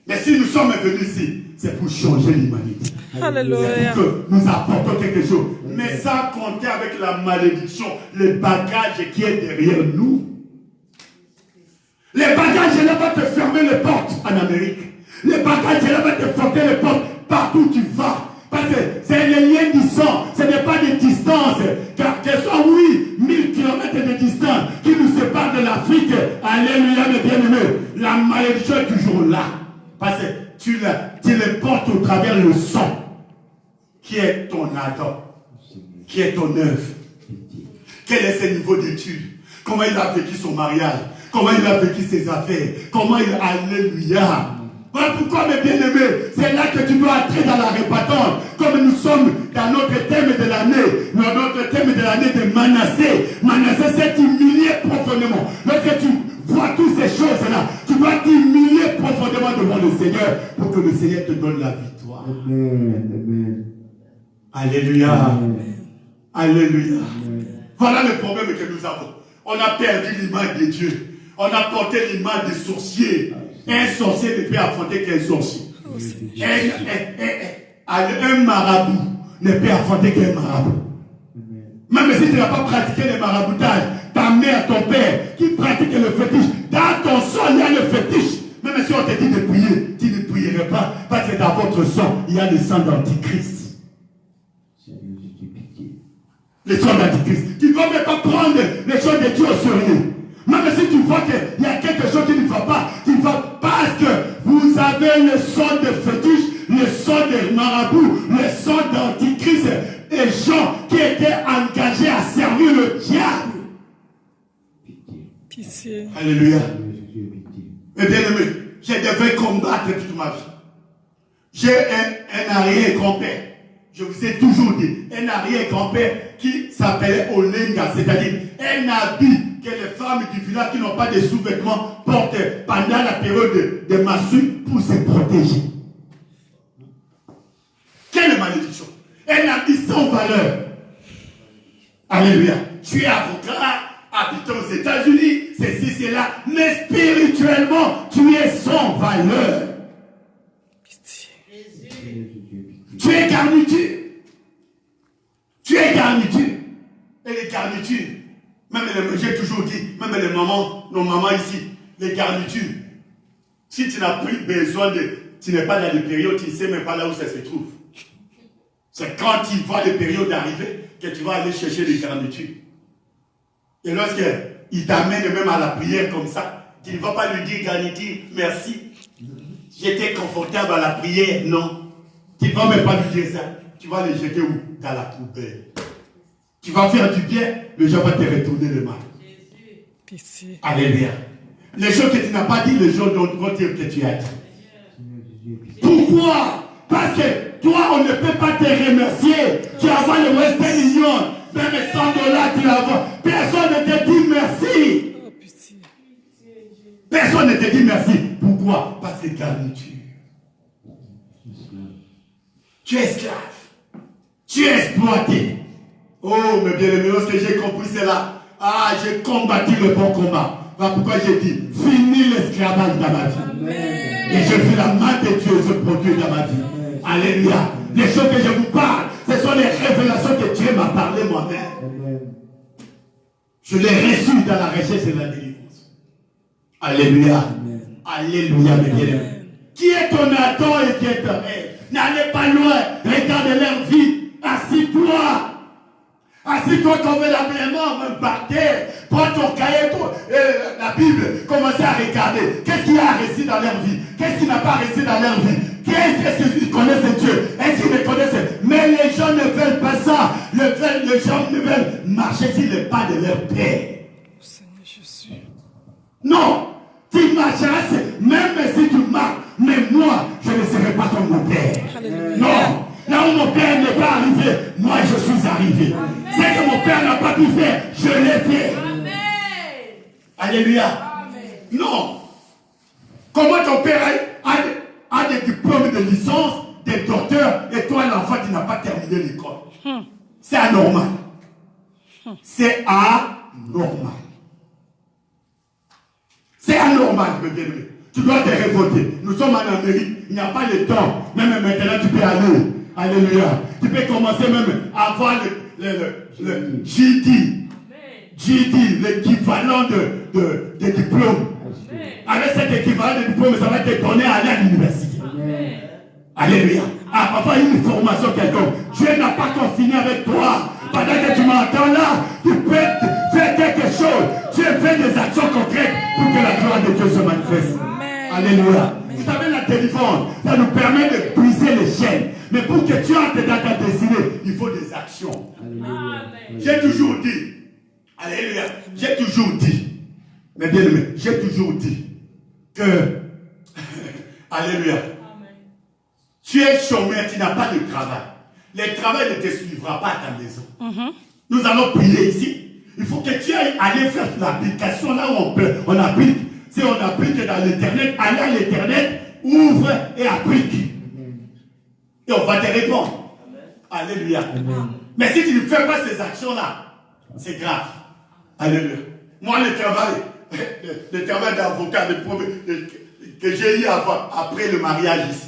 A: Mais si nous sommes venus ici, c'est pour changer l'humanité.
B: Alléluia.
A: C'est pour que nous apportons quelque chose. Mais sans compter avec la malédiction, le bagage qui est derrière nous. Les bagages là vont te fermer les portes en Amérique. Les bagages là vont te fermer les portes partout où tu vas. Parce que c'est les liens du sang, ce n'est pas des distances. Car que soit, oui, 1000 km de distance qui nous séparent de l'Afrique. Alléluia, mes bien-aimés. La malédiction est toujours là. Parce que tu les portes au travers le sang qui est ton Adam. qui est ton œuvre. Quel est ses niveaux d'études? Comment il a vécu son mariage? Comment il a vécu ses affaires? Comment il a... Alléluia. Voilà pourquoi, mes bien-aimés, c'est là que tu dois entrer dans la répétence. Comme nous sommes dans notre thème de l'année, dans notre thème de l'année de Manassé. Manassé s'est humilié profondément. Lorsque tu vois toutes ces choses-là, tu dois t'humilier profondément devant le Seigneur pour que le Seigneur te donne la victoire.
C: Amen. Amen.
A: Alléluia.
C: Amen.
A: Alléluia.
C: Amen.
A: Voilà le problème que nous avons. On a perdu l'image de Dieu. On a porté l'image des sorciers. Un sorcier ne peut affronter qu'un sorcier. Un marabout ne peut affronter qu'un marabout. Même si tu n'as pas pratiqué le maraboutage, ta mère, ton père, qui pratique le fétiche, dans ton sang, il y a le fétiche. Même si on te dit de prier, tu ne prierais pas, parce que dans votre sang, il y a le sang d'Antichrist. Le sang d'Antichrist. Tu ne dois même pas prendre les choses de Dieu au sérieux. Même si tu vois qu'il y a quelque chose qui ne va pas, tu ne vas parce que vous avez le sang de fétiche, le sang de marabout, le sang d'Antichrist, et gens qui étaient engagés à servir le diable.
B: Pitié.
A: Alléluia. Mais bien aimé, je devais combattre toute ma vie. J'ai un arrière-grand-père. Je vous ai toujours dit, un arrière-grand-père qui s'appelait Olenga, c'est-à-dire un habit que les femmes du village qui n'ont pas de sous-vêtements portent pendant la période de massue pour se protéger. Quelle malédiction! Un habit sans valeur. Alléluia. Je suis avocat, habitant aux États-Unis, ceci, cela, mais spirituellement, tu es sans valeur. Tu es garniture. Tu es garniture. Et les garnitures, même j'ai toujours dit, même les mamans, nos mamans ici, les garnitures, si tu n'as plus besoin tu n'es pas dans les périodes, tu ne sais même pas là où ça se trouve. C'est quand tu vois les périodes arriver que tu vas aller chercher les garnitures. Et lorsqu'il t'amène même à la prière comme ça, tu ne vas pas lui dire garniture, merci. J'étais confortable à la prière, non. Tu ne vas même pas lui dire ça. Tu vas les jeter où? Dans la poubelle. Tu vas faire du bien, le gens va te retourner le mal.
B: Pitié.
A: Alléluia. Les choses que tu n'as pas dit, les gens vont dire que tu as dit. Pourquoi? Parce que toi, on ne peut pas te remercier. Tu as le Western Union, même $100, tu l'as. Personne ne te dit merci.
B: Oh, pitié.
A: Personne ne te dit merci. Pourquoi? Parce que garniture. Tu es esclave. Tu es exploité. Oh, mes bien-aimés, lorsque j'ai compris cela, j'ai combattu le bon combat. Voilà pourquoi j'ai dit, fini l'esclavage dans ma vie. Amen. Et je vis la main de Dieu se produire dans ma vie. Amen. Alléluia. Les choses que je vous parle, ce sont les révélations que Dieu m'a parlé moi-même. Je l'ai reçu dans la recherche de la délivrance. Alléluia. Amen. Alléluia, mes bien-aimés. Qui est ton Adam et qui est ton Ève? N'allez pas loin. Regarde leur vie. Assis-toi. Assis-toi convenablement, même par terre. Prends ton cahier, la Bible. Commencez à regarder. Qu'est-ce qu'il y a réussi dans leur vie? Qu'est-ce qui n'a pas réussi dans leur vie? Qu'est-ce qu'ils connaissent Dieu? Est-ce qu'ils me connaissent? Mais les gens ne veulent pas ça. Les gens ne veulent marcher sur les pas de leur père.
B: Seigneur Jésus.
A: Non. Tu marcheras, même si tu marches. Mais moi, je ne serai pas comme mon père.
B: Alléluia.
A: Non. Là où mon père n'est pas arrivé, moi je suis arrivé. Ce que mon père n'a pas pu faire, je l'ai fait. Amen. Alléluia. Amen. Non. Comment ton père a des diplômes de licence, des docteurs, et toi l'enfant tu n'as pas terminé l'école? C'est anormal. C'est anormal. C'est anormal, mes bien-aimés. Tu dois te révolter. Nous sommes en Amérique. Il n'y a pas le temps. Même maintenant, tu peux aller. Alléluia. Tu peux commencer même à avoir le GD. GD, l'équivalent de diplôme. Avec cet équivalent de diplôme, ça va te donner à aller à l'université. Alléluia. Papa, une formation quelconque. Dieu n'a pas confiné avec toi. Pendant que tu m'entends là, tu peux faire quelque chose. Tu fais des actions concrètes pour que la gloire de Dieu se manifeste. Alléluia. Vous savez, la délivrance, ça nous permet de briser les chaînes. Mais pour que tu entres dans ta destinée, il faut des actions. J'ai toujours dit, alléluia, j'ai toujours dit, mais bien aimé, j'ai toujours dit que, alléluia, tu es chômeur, tu n'as pas de travail. Le travail ne te suivra pas à ta maison. Nous allons prier ici. Il faut que tu ailles aller faire l'application là où on applique. Si on applique dans l'internet, allez à l'internet, ouvre et applique. Et on va te répondre. Alléluia. Mais si tu ne fais pas ces actions-là, c'est grave. Alléluia. Moi, le travail d'avocat que j'ai eu après le mariage ici.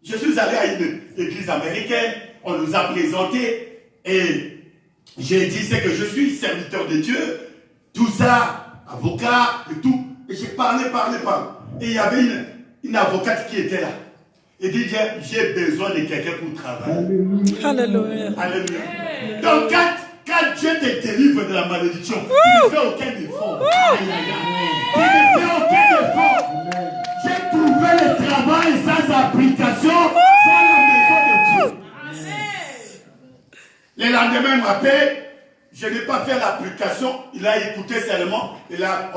A: Je suis allé à une église américaine, on nous a présenté et j'ai dit c'est que je suis serviteur de Dieu, tout ça, avocat et tout. Et j'ai parlé. Et il y avait une avocate qui était là. Et dit j'ai besoin de quelqu'un pour travailler.
B: Alléluia.
A: Alléluia. Donc quand Dieu te délivre de la malédiction, tu ne fais aucun effort. Tu ne fais aucun effort. J'ai trouvé le travail sans application dans la maison de Dieu. Le lendemain, il m'appelle. Je n'ai pas fait l'application. Il a écouté seulement. Il a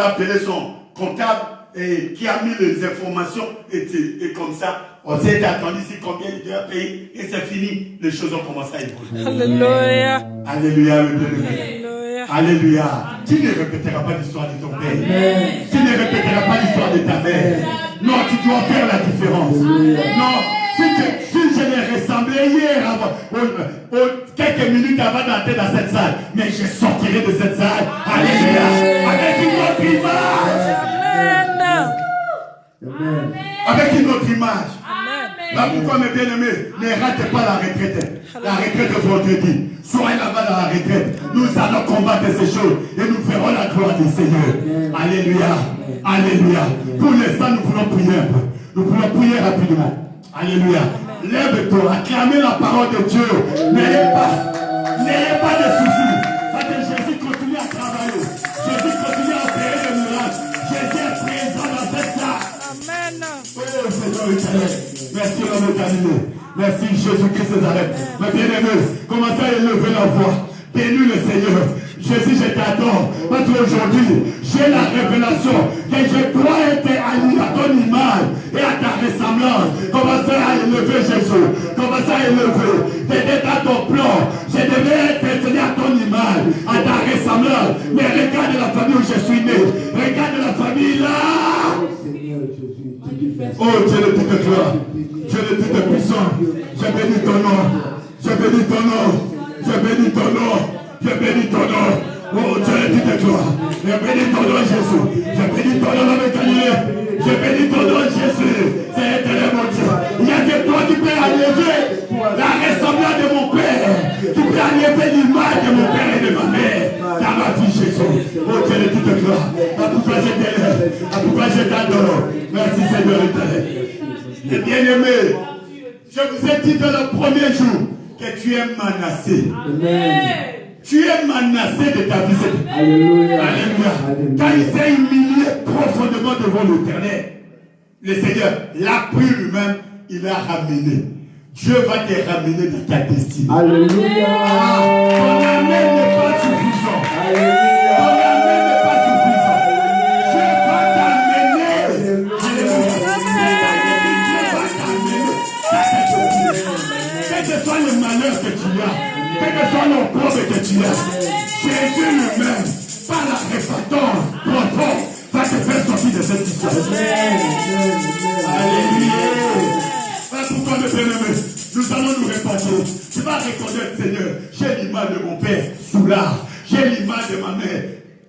A: appelé son comptable et qui a mis les informations. Et comme ça, on s'est attendu ici combien il doit payer. Et c'est fini. Les choses ont commencé à évoluer.
B: Alléluia.
A: Alléluia, le bien-aimé. Alléluia. Tu ne répéteras pas l'histoire de ton père. Tu ne répéteras pas l'histoire de ta mère. Non, tu dois faire la différence. Non, si je l'ai ressemblé hier, quelques minutes avant d'entrer dans cette salle, mais je sortirai de cette salle. Alléluia. Avec une autre image. Avec une autre image. Là pourquoi mes bien-aimés, ne ratez pas la retraite. La retraite de vendredi. Soyez là-bas dans la retraite. Nous allons combattre ces choses et nous ferons la gloire du Seigneur. Alléluia. Alléluia. Pour l'instant, nous voulons prier un peu. Nous voulons prier rapidement. Alléluia. Lève-toi, acclamez la parole de Dieu. N'ayez pas de soucis. Parce que Jésus continue à travailler. Jésus continue à opérer des miracles. Jésus est présent dans cette salle.
B: Amen.
A: Oh Seigneur éternel. Merci l'homme éternel. Merci Jésus-Christ Césareth. Mes bien-aimés, commencez à élever la voix. Bénis le Seigneur. Jésus, je t'adore. Parce qu'aujourd'hui, j'ai la révélation que je dois être allié à ton image et à ta ressemblance. Commencez à élever Jésus. Commencez à élever. T'aider dans ton plan. Je devais être Seigneur à ton image, à ta ressemblance. Mais regarde la famille où je suis né. Regarde la famille là. Oh Dieu de toute gloire. Dieu de toute puissance. Je bénis ton nom. Je bénis ton nom. Je bénis ton nom. Je bénis ton nom. Oh Dieu de toute gloire. Je bénis ton nom Jésus. Je bénis ton nom avec Galilée. Je bénis ton nom Jésus. C'est éternel mon Dieu. Il n'y a que toi qui peux enlever la ressemblance de mon Père. Qui peut enlever l'image de mon Père et de ma mère. Dans ma vie Jésus. Oh Dieu de toute gloire. À pourquoi je t'aime. À pourquoi je t'adore. Merci Seigneur éternel. Et bien-aimé, je vous ai dit dans le premier jour que tu es menacé. Amen. Tu es menacé de ta vie. Alléluia. Alléluia. Quand il s'est humilié profondément devant l'Éternel, le Seigneur l'a pris lui-même, il l'a ramené. Dieu va te ramener dans ta destinée. Alléluia. Ton amen n'est pas suffisant. Alléluia. Ton amen n'est pas suffisant. Dieu va t'amener. Quel que soit le malheur que tu as, quel que soit l'opprobre que tu as, Jésus lui-même, par la répandance profonde, va te faire sortir de cette situation. Alléluia. Voilà pourquoi, mes bien-aimés, nous allons nous répandre. Tu vas reconnaître, Seigneur, j'ai l'image de mon père sous l'art, j'ai l'image de ma mère.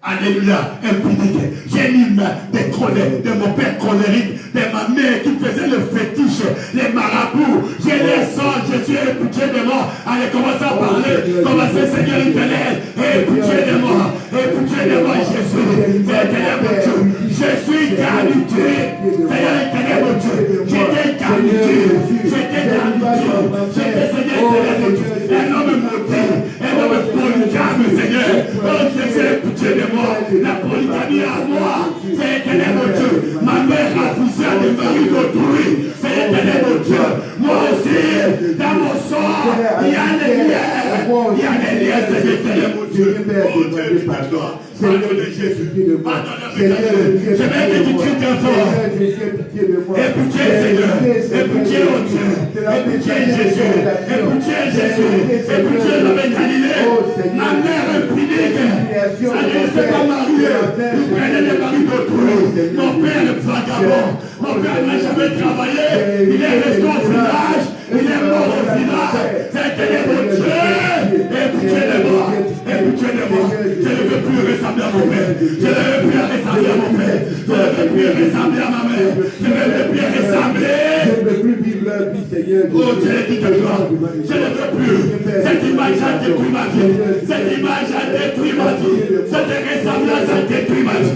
A: Alléluia, impunité. J'ai l'image de mon père colérique, de ma mère qui faisait le fétiche, les marabouts. J'ai les sangs, je suis écouté de moi. Allez, commencez à parler. Commencez, Seigneur éternel. Écoutez de moi. Écoutez de moi, Jésus. Éternel mon Dieu. Je suis qualifié. Seigneur éternel mon Dieu. J'étais qualifié. J'étais qualifié. J'étais, Seigneur éternel mon Dieu. Un homme maudit. Un homme polygame, Seigneur. Oh, Jésus, écoutez de moi. La polygamie à moi, c'est éternel mon Dieu. Ma mère a poussé à des maris d'autrui, c'est éternel mon Dieu. Moi aussi, dans mon sang, il y y a des liens. Il y a des liens, Seigneur mon Dieu. Oh Dieu, pardonne. Pardonne Jésus. Pardonne Jésus. Je vais que tu cries très fort. Et pitié, Seigneur. Et pitié, oh Dieu. Et pitié, Jésus. Et pitié, Jésus. Et pitié, l'homme de Galilée. Ma mère est pudique. Ça ne s'est pas mariée. Il prenait les maris d'autrui. Mon père est vagabond. Mon père n'a jamais travaillé. Il est resté au village. Il est mort au village. C'est mon Dieu. Et pitié de moi. Et pitié de moi. Je ne veux plus ressembler à mon père. Je ne veux plus ressembler à mon père. Je ne veux plus ressembler à ma mère. Je ne veux plus ressembler.
C: Je ne veux plus vivre leur vie, Seigneur.
A: Oh Dieu, qui te gloire. Je ne veux plus. Cette image a détruit ma vie. Cette image a détruit ma vie. Cette ressemblance a détruit ma vie.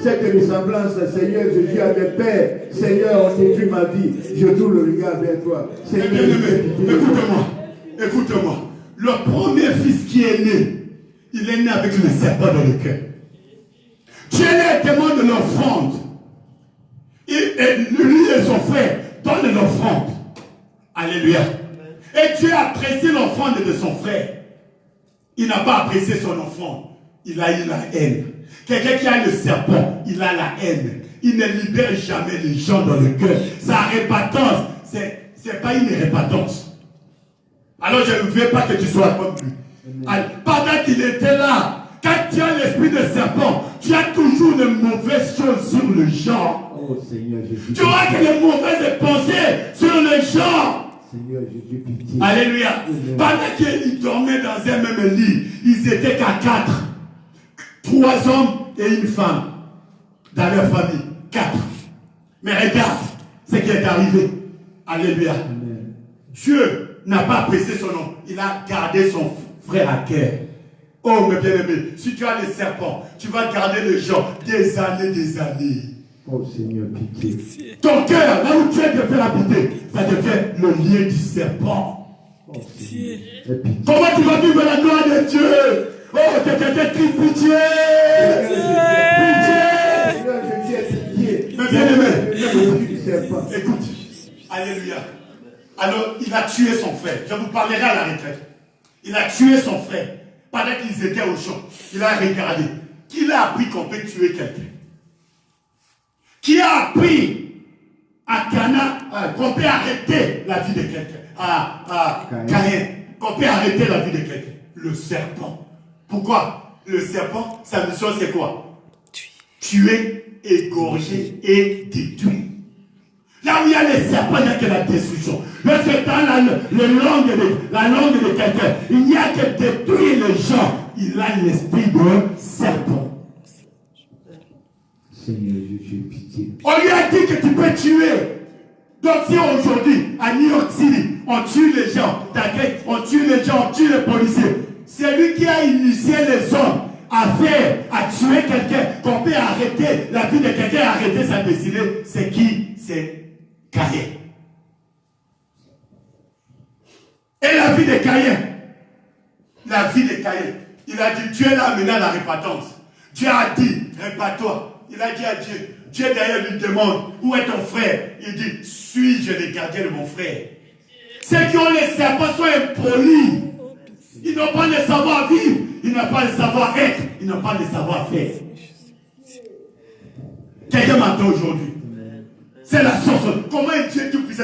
C: Cette ressemblance, Seigneur, je dis à mes pères, Seigneur, on détruit ma vie. Je tourne le regard vers toi. Seigneur,
A: écoute-moi. Écoute-moi. Le premier fils qui est né, il est né avec le serpent dans le cœur. Dieu est témoin de l'offrande. Et lui et son frère donnent l'offrande. Alléluia. Et Dieu a apprécié l'offrande de son frère. Il n'a pas apprécié son offrande. Il a eu la haine. Quelqu'un qui a le serpent, il a la haine. Il ne libère jamais les gens dans le cœur. Sa répatance, c'est pas une répatance. Alors je ne veux pas que tu sois comme lui. Pendant qu'il était là, quand tu as l'esprit de serpent, tu as toujours de mauvaises choses sur le genre.
C: Oh Seigneur Jésus.
A: Tu auras que les mauvaises pensées sur le genre.
C: Seigneur Jésus, pitié.
A: Alléluia. Pendant qu'ils dormaient dans un même lit, ils étaient qu'à 4. 3 hommes et une femme dans leur famille. 4. Mais regarde ce qui est arrivé. Alléluia.
C: Amen.
A: Dieu n'a pas apprécié son nom. Il a gardé son frère à cœur. Oh, mes bien-aimés, si tu as les serpents, tu vas garder le gens des années.
C: Oh Seigneur, pitié.
A: Ton cœur, là où tu es de faire habiter, ça devient le lien du serpent.
C: Oh Seigneur,
A: comment tu vas vivre la gloire de Dieu? Oh, quelqu'un crie pitié! Pitié! Mais bien aimé, écoute, alléluia. Alors, il a tué son frère. Je vous parlerai à la retraite. Il a tué son frère pendant qu'ils étaient au champ. Il a regardé. Qui a appris qu'on peut tuer quelqu'un? Qui a appris à Cana qu'on peut arrêter la vie de quelqu'un? À Caïn, qu'on peut arrêter la vie de quelqu'un? Le serpent. Pourquoi? Le serpent, sa mission c'est quoi? Tuer, égorger et détruire. Là où il y a les serpents, il n'y a que la destruction. Lorsque tu as la langue de quelqu'un, il n'y a que détruire les gens. Il a l'esprit de serpent.
C: Seigneur Jésus, pitié.
A: On lui a dit que tu peux tuer. Donc si aujourd'hui, à New York City, on tue les gens, on tue les gens, on tue les policiers, c'est lui qui a initié les hommes à tuer quelqu'un, qu'on peut arrêter la vie de quelqu'un, arrêter sa destinée. C'est qui? C'est Caïn. Et la vie de Caïn, il a dit, Dieu l'a amené à la répentance. Dieu a dit, répare-toi. Il a dit à Dieu, Dieu derrière lui demande, où est ton frère? Il dit, suis-je le gardien de mon frère? Ceux qui ont les serpents sont impolis. Ils n'ont pas le savoir-vivre, ils n'ont pas le savoir-être, ils n'ont pas le savoir-faire. Quelqu'un m'entend aujourd'hui. C'est la source. Comment Dieu tout puissant?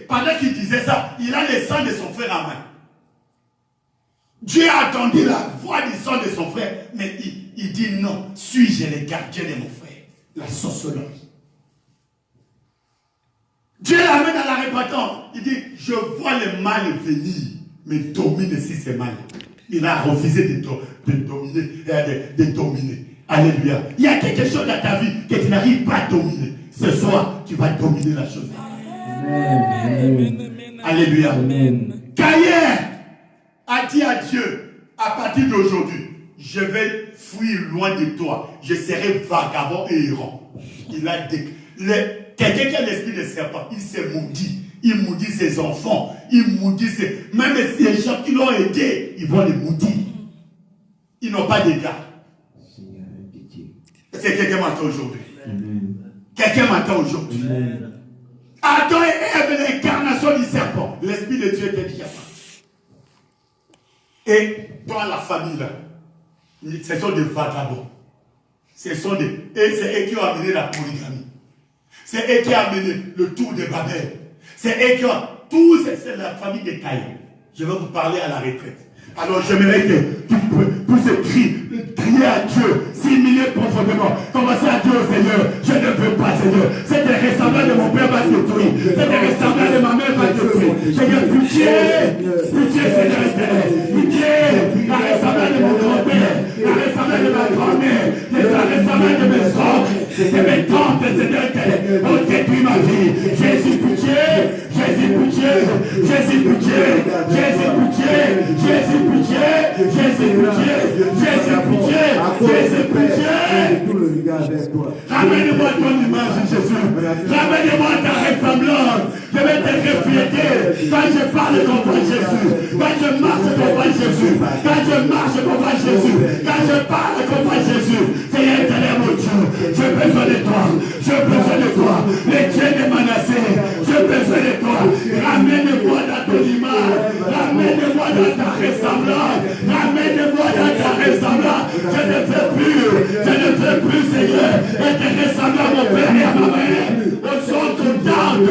A: Pendant qu'il disait ça, il a le sang de son frère en main. Dieu a entendu la voix du sang de son frère, mais il dit non, suis-je le gardien de mon frère? La sorcellerie. Dieu l'amène à la répentance. Il dit, je vois le mal venir, mais domine si c'est mal. Il a refusé de dominer. Alléluia. Il y a quelque chose dans ta vie que tu n'arrives pas à dominer. Ce soir, tu vas dominer la chose.
C: Amen.
A: Alléluia.
C: Amen.
A: Caïn a dit à Dieu, à partir d'aujourd'hui, je vais fuir loin de toi. Je serai vagabond et errant. Il a dit, quelqu'un qui a l'esprit de serpent, il s'est maudit. Il maudit ses enfants. Il maudit même les gens qui l'ont aidé, ils vont les maudire. Ils n'ont pas d'égard. C'est quelqu'un m'entend aujourd'hui. Quelqu'un m'entend aujourd'hui. Adam et Ève, l'incarnation du serpent. L'esprit de Dieu était déjà parti. Et dans la famille, là, ce sont des vagabonds. Ce sont des... Et c'est eux qui ont amené la polygamie. C'est eux qui ont amené le tour de Babel. C'est eux qui ont... Tout, c'est la famille des Caïns. Je vais vous parler à la retraite. Alors j'aimerais que tu puisses crier à Dieu, s'humilier profondément, commencer à dire au Seigneur, je ne veux pas Seigneur, c'est des ressemblants de mon père va détruire, c'est des ressemblants de ma mère va détruire, Seigneur, pitié, pitié Seigneur éternel, pitié, la ressemblance de mon grand-père, la ressemblance de ma grand-mère, la ressemblance de mes soeurs, de mes tantes, Seigneur éternel, on détruit ma vie, Jésus pitié, Jésus pitié, Jésus pitié, Jésus pitié, Jésus pitié, Jésus pitié, Jésus pitié, Jésus pitié. Ramène-moi ton image, Jésus. Ramène-moi ta ressemblance. Je vais te refléter quand je parle devant Jésus, quand je marche devant Jésus, quand je marche devant Jésus, quand je parle devant Jésus. Seigneur éternel, mon Dieu, j'ai besoin de toi, j'ai besoin de toi. Les Dieu de Manassé, j'ai besoin de toi. Ramène-moi dans ton image, ramène-moi dans ta ressemblance, ramène-moi dans ta ressemblance. Je ne veux plus, Seigneur, être ressemblant à mon père et à ma mère. Au son contente.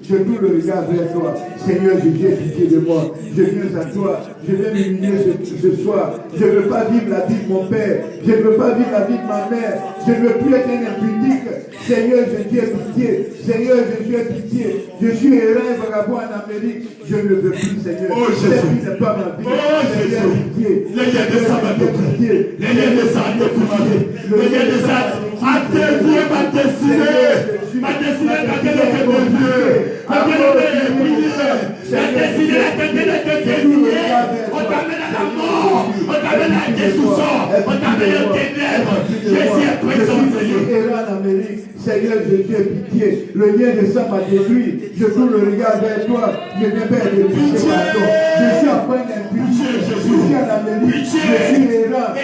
C: Je tourne le regard vers toi. Seigneur, j'ai pitié de moi. Je viens à toi. Je viens m'humilier ce soir. Je ne veux pas vivre la vie de mon père. Je ne veux pas vivre la vie de ma mère. Je ne veux plus être un impudique. Seigneur, j'ai pitié. Seigneur, j'ai pitié. Je suis errant vagabond en Amérique. Je ne veux plus, Seigneur.
A: Oh Jésus.
C: N'est pas ma vie.
A: Oh Jésus. Les liens de ça m'a détruit. Les liens de ça m'a détruit. Les liens de ça a détruit ma destinée. Ma destinée n'a qu'elle était mon Dieu. Ma destinée est brisée. La destinée a été désignée. On t'amène à la mort. On t'amène à des sous-sorts. On t'amène aux ténèbres. Jésus est présent, Seigneur.
C: Seigneur, j'ai pitié. Le lien de ça m'a détruit. Je tourne le regard vers toi. Je viens vers le pitié. Je suis en train d'impulser. Je suis en Amérique. Je suis errant.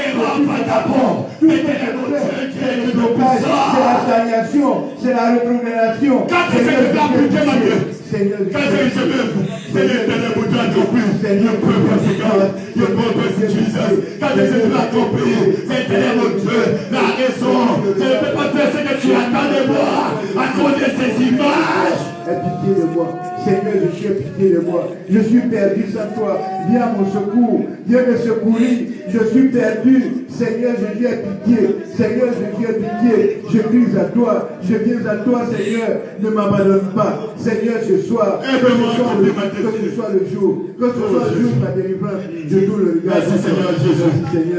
C: C'est la stagnation. C'est la rétrogradation.
A: Quand c'est que tu as pitié, ma Dieu. Quand je veux, c'est l'éternel pour toi accomplir. Je peux conséquence. Je peux persécution. Quand je veux accomplir, c'est l'éternel mon Dieu. La raison. Je ne peux pas faire ce que tu attends de moi à cause de ces images.
C: Aie pitié de moi. Seigneur, je suis pitié de moi. Je suis perdu sans toi. Viens à mon secours. Viens me secourir. Je suis perdu. Seigneur, je viens pitié. Seigneur, je viens pitié. Je crie à toi. Je viens à toi, Seigneur. Ne m'abandonne pas. Seigneur, ce soir, que ce soit le jour. Que ce soit le jour de ma délivrance. Je tourne le regard.
A: Merci Seigneur Jésus.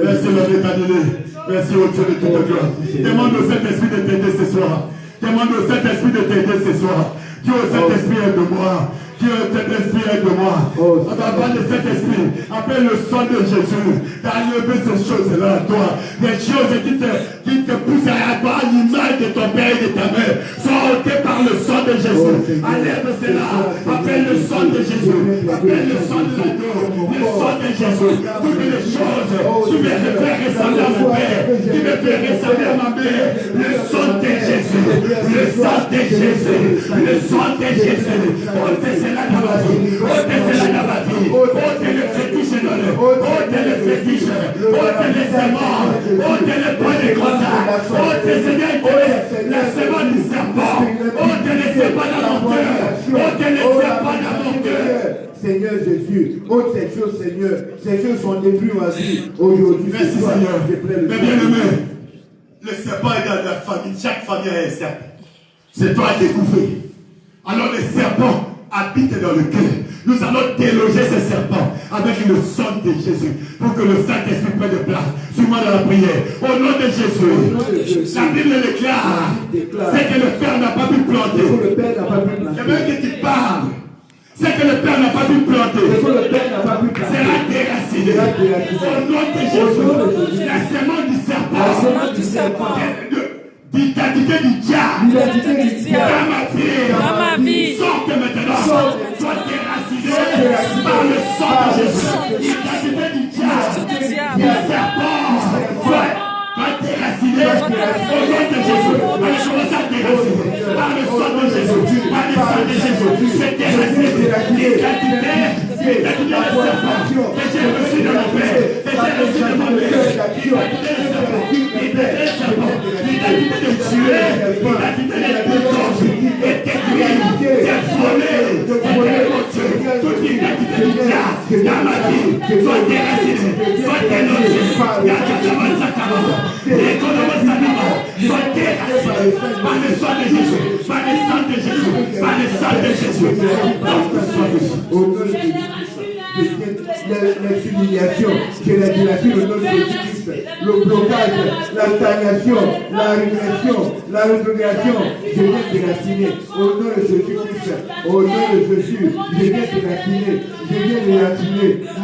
A: Merci l'homme éternel. Merci au Dieu de toute gloire. Demande au Saint-Esprit de t'aider ce soir. Demande au Saint-Esprit de t'aider ce soir. Dieu, Saint-Esprit est de moi. Dieu, Saint-Esprit est de moi. On va parler de Saint-Esprit. Appelle le sang de Jésus. D'enlever ces choses-là à toi. Des choses qui te poussent à avoir l'image de ton père et de ta mère. Sois ôté par le sang de Jésus. Enlève cela. Appelle le sang de Jésus. Appelle le sang de l'agneau. Le sang de Jésus. Toutes les choses qui me fait ressembler à mon père. Qui me fait ressembler à ma mère. Le sang de Jésus. Le sang de Jésus. Le sang de Jésus. Ôtez cela dans ma vie. Ôtez cela dans ma vie. Ôtez le fétiche dans le. Ôtez le fétiche. Ôtez les séments. Ôtez le point de contact. Ôtez Seigneur la sémence du serpent. Ôtez les serpents dans mon cœur. Ôtez les serpents dans mon cœur.
C: Seigneur Jésus, ôte ces choses, Seigneur. Ces choses sont détruites ma vie. Aujourd'hui,
A: merci Seigneur. Mais bien aimé, le serpent est dans la famille. Chaque famille a un serpent. C'est toi à découvrir. Alors le serpent habite dans le cœur. Nous allons déloger ces serpents avec le sang de Jésus pour que le Saint-Esprit prenne de place. Suis-moi dans la prière. Au nom de Jésus, la Bible déclare c'est que le Père n'a pas pu planter. J'aimerais que tu parles. C'est que le Père n'a pas pu planter. C'est la déraciné. Au nom de Jésus, la semence du serpent. L'identité du diable dans ma vie, sorte maintenant, soit déracinée par le sang de Jésus. L'identité du diable, du serpent, soit déracinée au nom de Jésus. Alors je commence à déraciner par le sang de Jésus, par le sang de Jésus. C'est déraciné. L'identité
C: stérilité, la fornication,
A: que j'ai reçu de mon père, que j'ai reçu de ma mère, l'identité de tuer, l'identité de détruire, et détruire, de voler, toute identité du diable dans ma vie, soit déracinée, soit délogée, soit déracinée, par le sang de Jésus, par le sang de Jésus, par le sang de Jésus,
C: au nom de Jésus. L'exhumiliation, c'est la dilatation au nom de Jésus-Christ, le blocage, la stagnation, la régression, la rétrogradation, je viens déraciner au nom de Jésus-Christ, au nom de Jésus, je viens déraciner,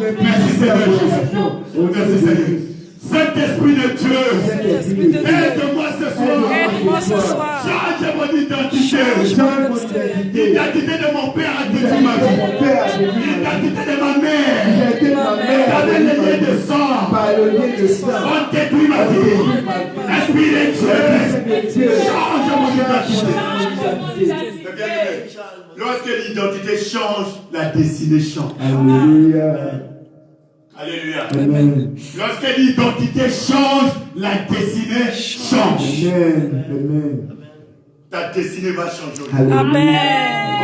C: le principe de la relation, au nom de Jésus.
A: Saint-Esprit de Dieu, aide-moi ce soir. Change mon identité. L'identité de mon père a détruit ma vie. L'identité de ma mère. Par le lien de sang. On détruit ma vie. Esprit de Dieu, change mon identité. Lorsque l'identité change, la destinée change.
C: Alléluia.
A: Alléluia.
C: Amen.
A: Lorsque l'identité change, la destinée change.
C: Amen.
A: Ta destinée va changer.
B: Amen.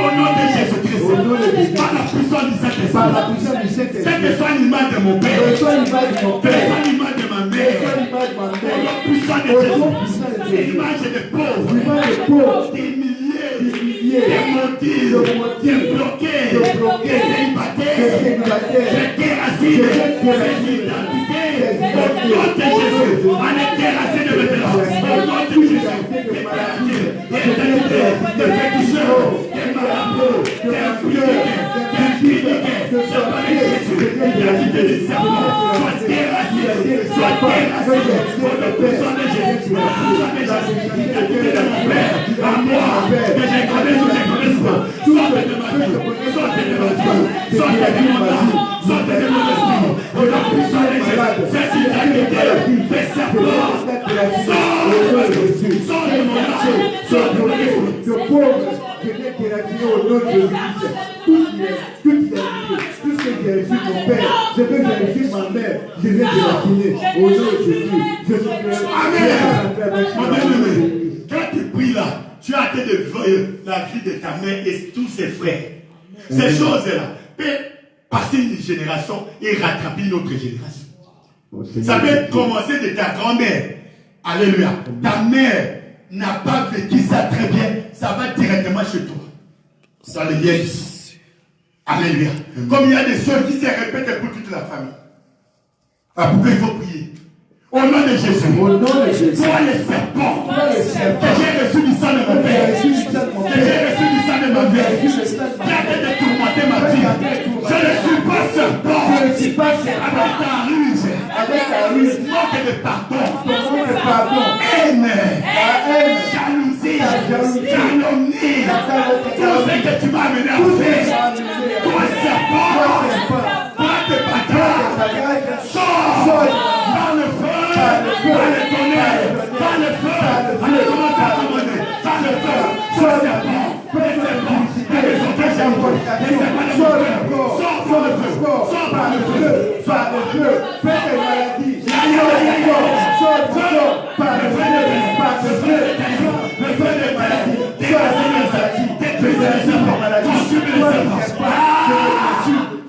A: Au nom de Jésus-Christ, par la puissance du Saint-Esprit, quelle que soit l'image de mon père, quelle que soit l'image de ma mère, au nom puissant de Jésus, l'image des pauvres, des milliers, des maudits, des bloqués, des célibataires, des déracinés, des identités, au nom de Jésus, on est déraciné de maintenant, au nom de Jésus, des maladies, des identités, des féticheurs, des marabouts, des influents, des cliniques, de parler de Jésus, l'identité du serment, soit déracinée, soit déracinée, au nom puissant de Jésus, l'identité de mon père, à moi, que j'ai connu ou je connais pas, sortez de ma vie, sortez de ma vie, sortez de mon âme, sortez de mon esprit, au nom puissant de Jésus, cette identité fait serment, sors de mon âme, sors de mon esprit.
C: Le pauvre, je viens déraciner au nom de Jésus-Christ. Tout ce que j'ai reçu de mon père, ce que j'ai reçu de ma mère, je viens déraciner au nom de Jésus. Je suis
A: Amen. Mon bien-aimé, quand tu pries là, tu as été de la vie de ta mère et tous ses frères. Ces choses-là peuvent passer une génération et rattraper une autre génération. Ça peut commencer de ta grand-mère. Alléluia. Ta mère n'a pas vécu ça très bien. Ça va directement chez toi. Ça le vient ici. Alléluia. Comme il y a des choses qui se répètent pour toute la famille. Pourquoi il faut prier? Au nom de Jésus. Toi les serpents. Que j'ai reçu du sang de mon père. Que j'ai reçu du sang de ma mère. Qui a été de tourmenter ma vie. Je ne suis pas serpent. Avec ta ruse. Manque de pardon. Haine. Jalousie. Calomnie. Tout ce que tu m'as amené à faire. Toi serpent. Toi de bâtard. Sors. Dans le feu. Par le tonnerre, par le feu, allez commencer à commander, par le feu, sois serpent, les serpents, les autres serpents, les serpents de mon père, sors par le feu, sors par le feu, fais tes maladies, sors par le feu, le feu des maladies, dégager les maladies, détruire les serpents, consumer les serpents,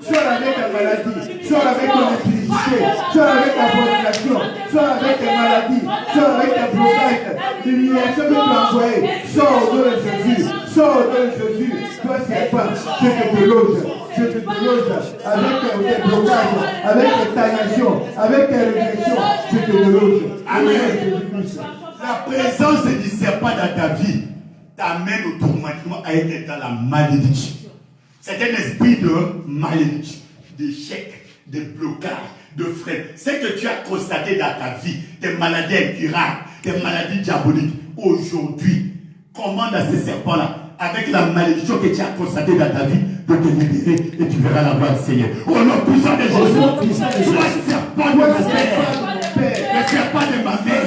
A: sors avec la maladie, sors avec ton impudicité, sors avec la fornication, sors avec tes maladies, sors avec tes blocages, l'humiliation que tu as envoyée, sors au nom de Jésus, sors au nom de Jésus, toi serpent, je te déloge avec tes blocages, avec tes stagnations, avec tes régressions, je te déloge. Amen. La présence du serpent dans ta vie t'amène automatiquement à être dans la malédiction. C'est un esprit de malédiction, d'échec, de blocage, de frein. Ce que tu as constaté dans ta vie, des maladies incurables, des maladies diaboliques, aujourd'hui, commande à ces serpents-là, avec la malédiction que tu as constatée dans ta vie, de te libérer et tu verras la gloire du Seigneur. Au nom puissant de Jésus, toi serpent de ma mère, le serpent de ma mère,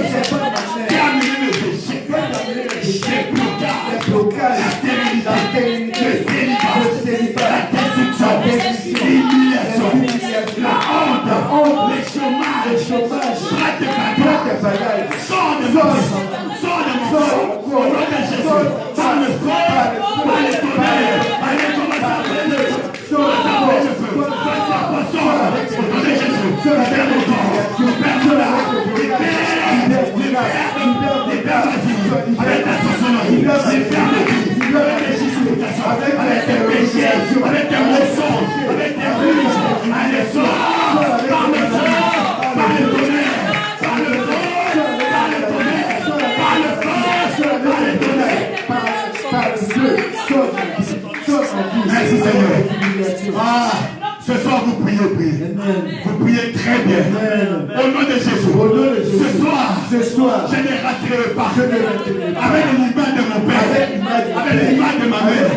A: qui a amené le péché, les blocages, la stérilité, le célibat, la destruction, libère mon corps, libère mon âme, libère ma vie, avec ta sorcellerie, libère ma vie, avec tes justifications, avec tes péchés, avec tes mensonges, avec tes ruses, allez, sors, par le feu, par le tonnerre, par le feu, par le tonnerre, par le feu, par le tonnerre, par le feu. Merci Seigneur. Ah, ce soir vous priez. Vous priez très bien. Au nom de Jésus. Ce soir, je ne raterai pas. Avec l'image de mon père, avec l'image de ma mère,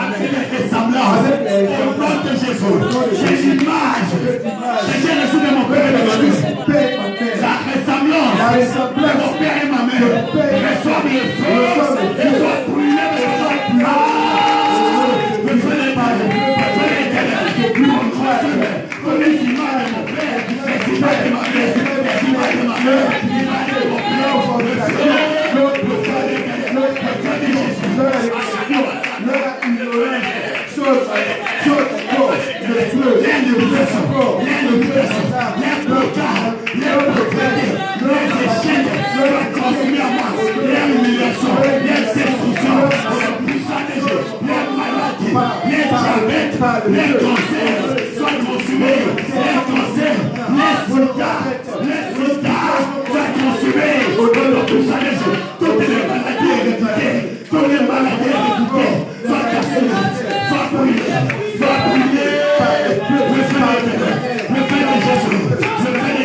A: avec les ressemblances. Au nom de Jésus. J'ai l'image que j'ai reçue de mon père et de ma mère. La ressemblance de mon père et ma mère. Reçois le feu. Et sois brûlé. Les cancers soient consumés, les soldats soient consumés, au nom de tout ça, toutes les maladies héréditées, toutes les maladies héréditées, soient cassées, soient brûlées, le feu de Jésus, le feu de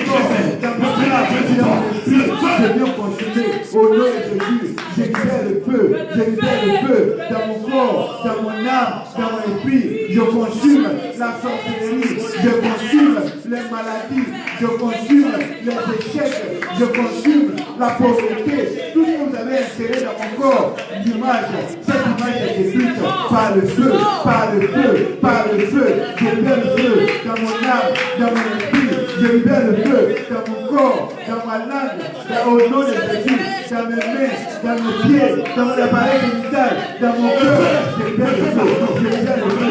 A: Christ, le feu de la présidence, le feu de consumé, au nom de Jésus, je libère le feu dans mon corps, dans mon âme, dans mon esprit. Je consume la sorcellerie, je consume les maladies, je consume les échecs, je consume la pauvreté. Tout ce que vous avez inséré dans mon corps, l'image, cette image est détruite par le feu, par le feu, par le feu. Je libère le feu dans mon âme, dans mon esprit, je libère le feu dans mon corps, dans ma langue, au nom de Jésus, dans mes mains, dans mes pieds, dans mon appareil génital, dans mon cœur, je libère le feu, je libère le feu.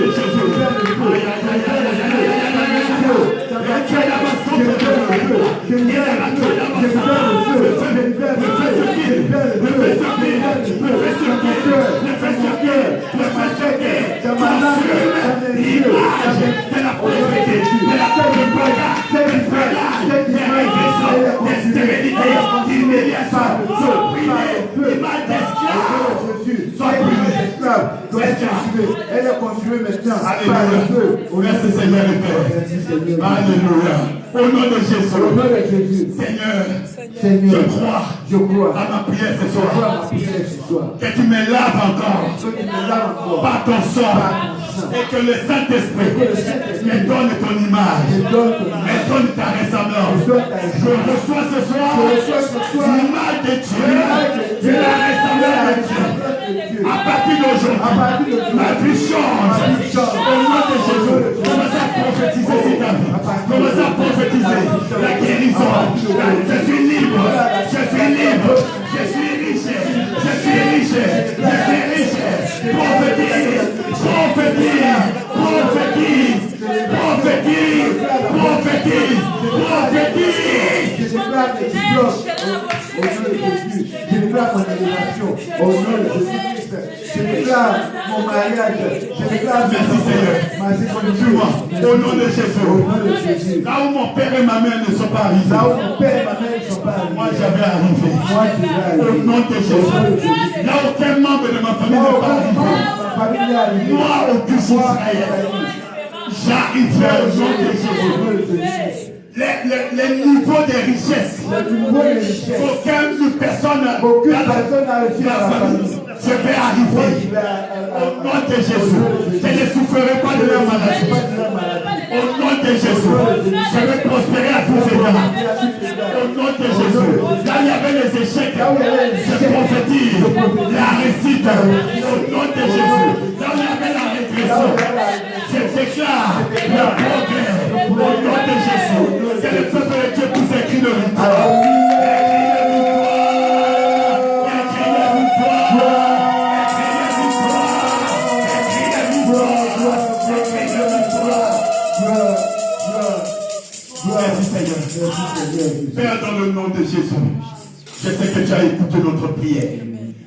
A: Elle est consumée maintenant par le feu. Merci Seigneur et Père. Alléluia. Au nom de Jésus. Seigneur, je crois à ma prière ce soir. Que tu me laves encore par ton sang. Et que le Saint-Esprit me donne ton image, me donne ta ressemblance. Je reçois ce soir l'image de Dieu, la ressemblance de Dieu. À partir d'aujourd'hui, ma vie change. Au nom de Jésus, commence à prophétiser cette vie. Commence à prophétiser la guérison. Je suis libre, je suis libre, je suis riche, je suis riche, je suis riche. Prophétise, prophétise, prophétise, prophétise, prophétise, prophétise. Je déclare mes diplômes au nom de Jésus. Je déclare mon élévation au nom de Jésus-Christ. Je déclare mon mariage. Je déclare ma sécurité au nom de Jésus. Là où mon père et ma mère ne sont pas arrivés. Là où mon père et ma mère ne sont pas arrivés. Moi j'avais arrivé. Au nom de Jésus. Là aucun membre de ma famille n'est pas arrivé. Moi au plus Israël. J'arriverai au nom de Jésus. Les niveaux de richesse. Aucune personne n'a réussi à la famille. Je vais arriver au nom de Jésus. Je ne souffrirai pas de leur maladie. Au nom de Jésus, je vais prospérer à tous égards. Au nom de Jésus, là il y avait les échecs, je prophétise la réussite. Au nom de Jésus, là il y avait la régression, je déclare le progrès. Au nom de Jésus, que le peuple de Dieu puisse écrire le victoire. Merci nom de Jésus. Je sais que tu as écouté notre prière.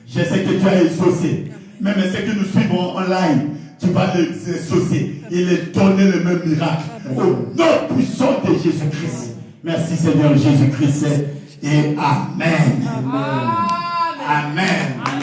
A: Je sais que tu as exaucé. Même ceux que nous suivons online, tu vas les exaucer et les donner le même miracle. Au nom puissant de Jésus-Christ. Merci Seigneur Jésus-Christ. Et Amen. Amen. Amen.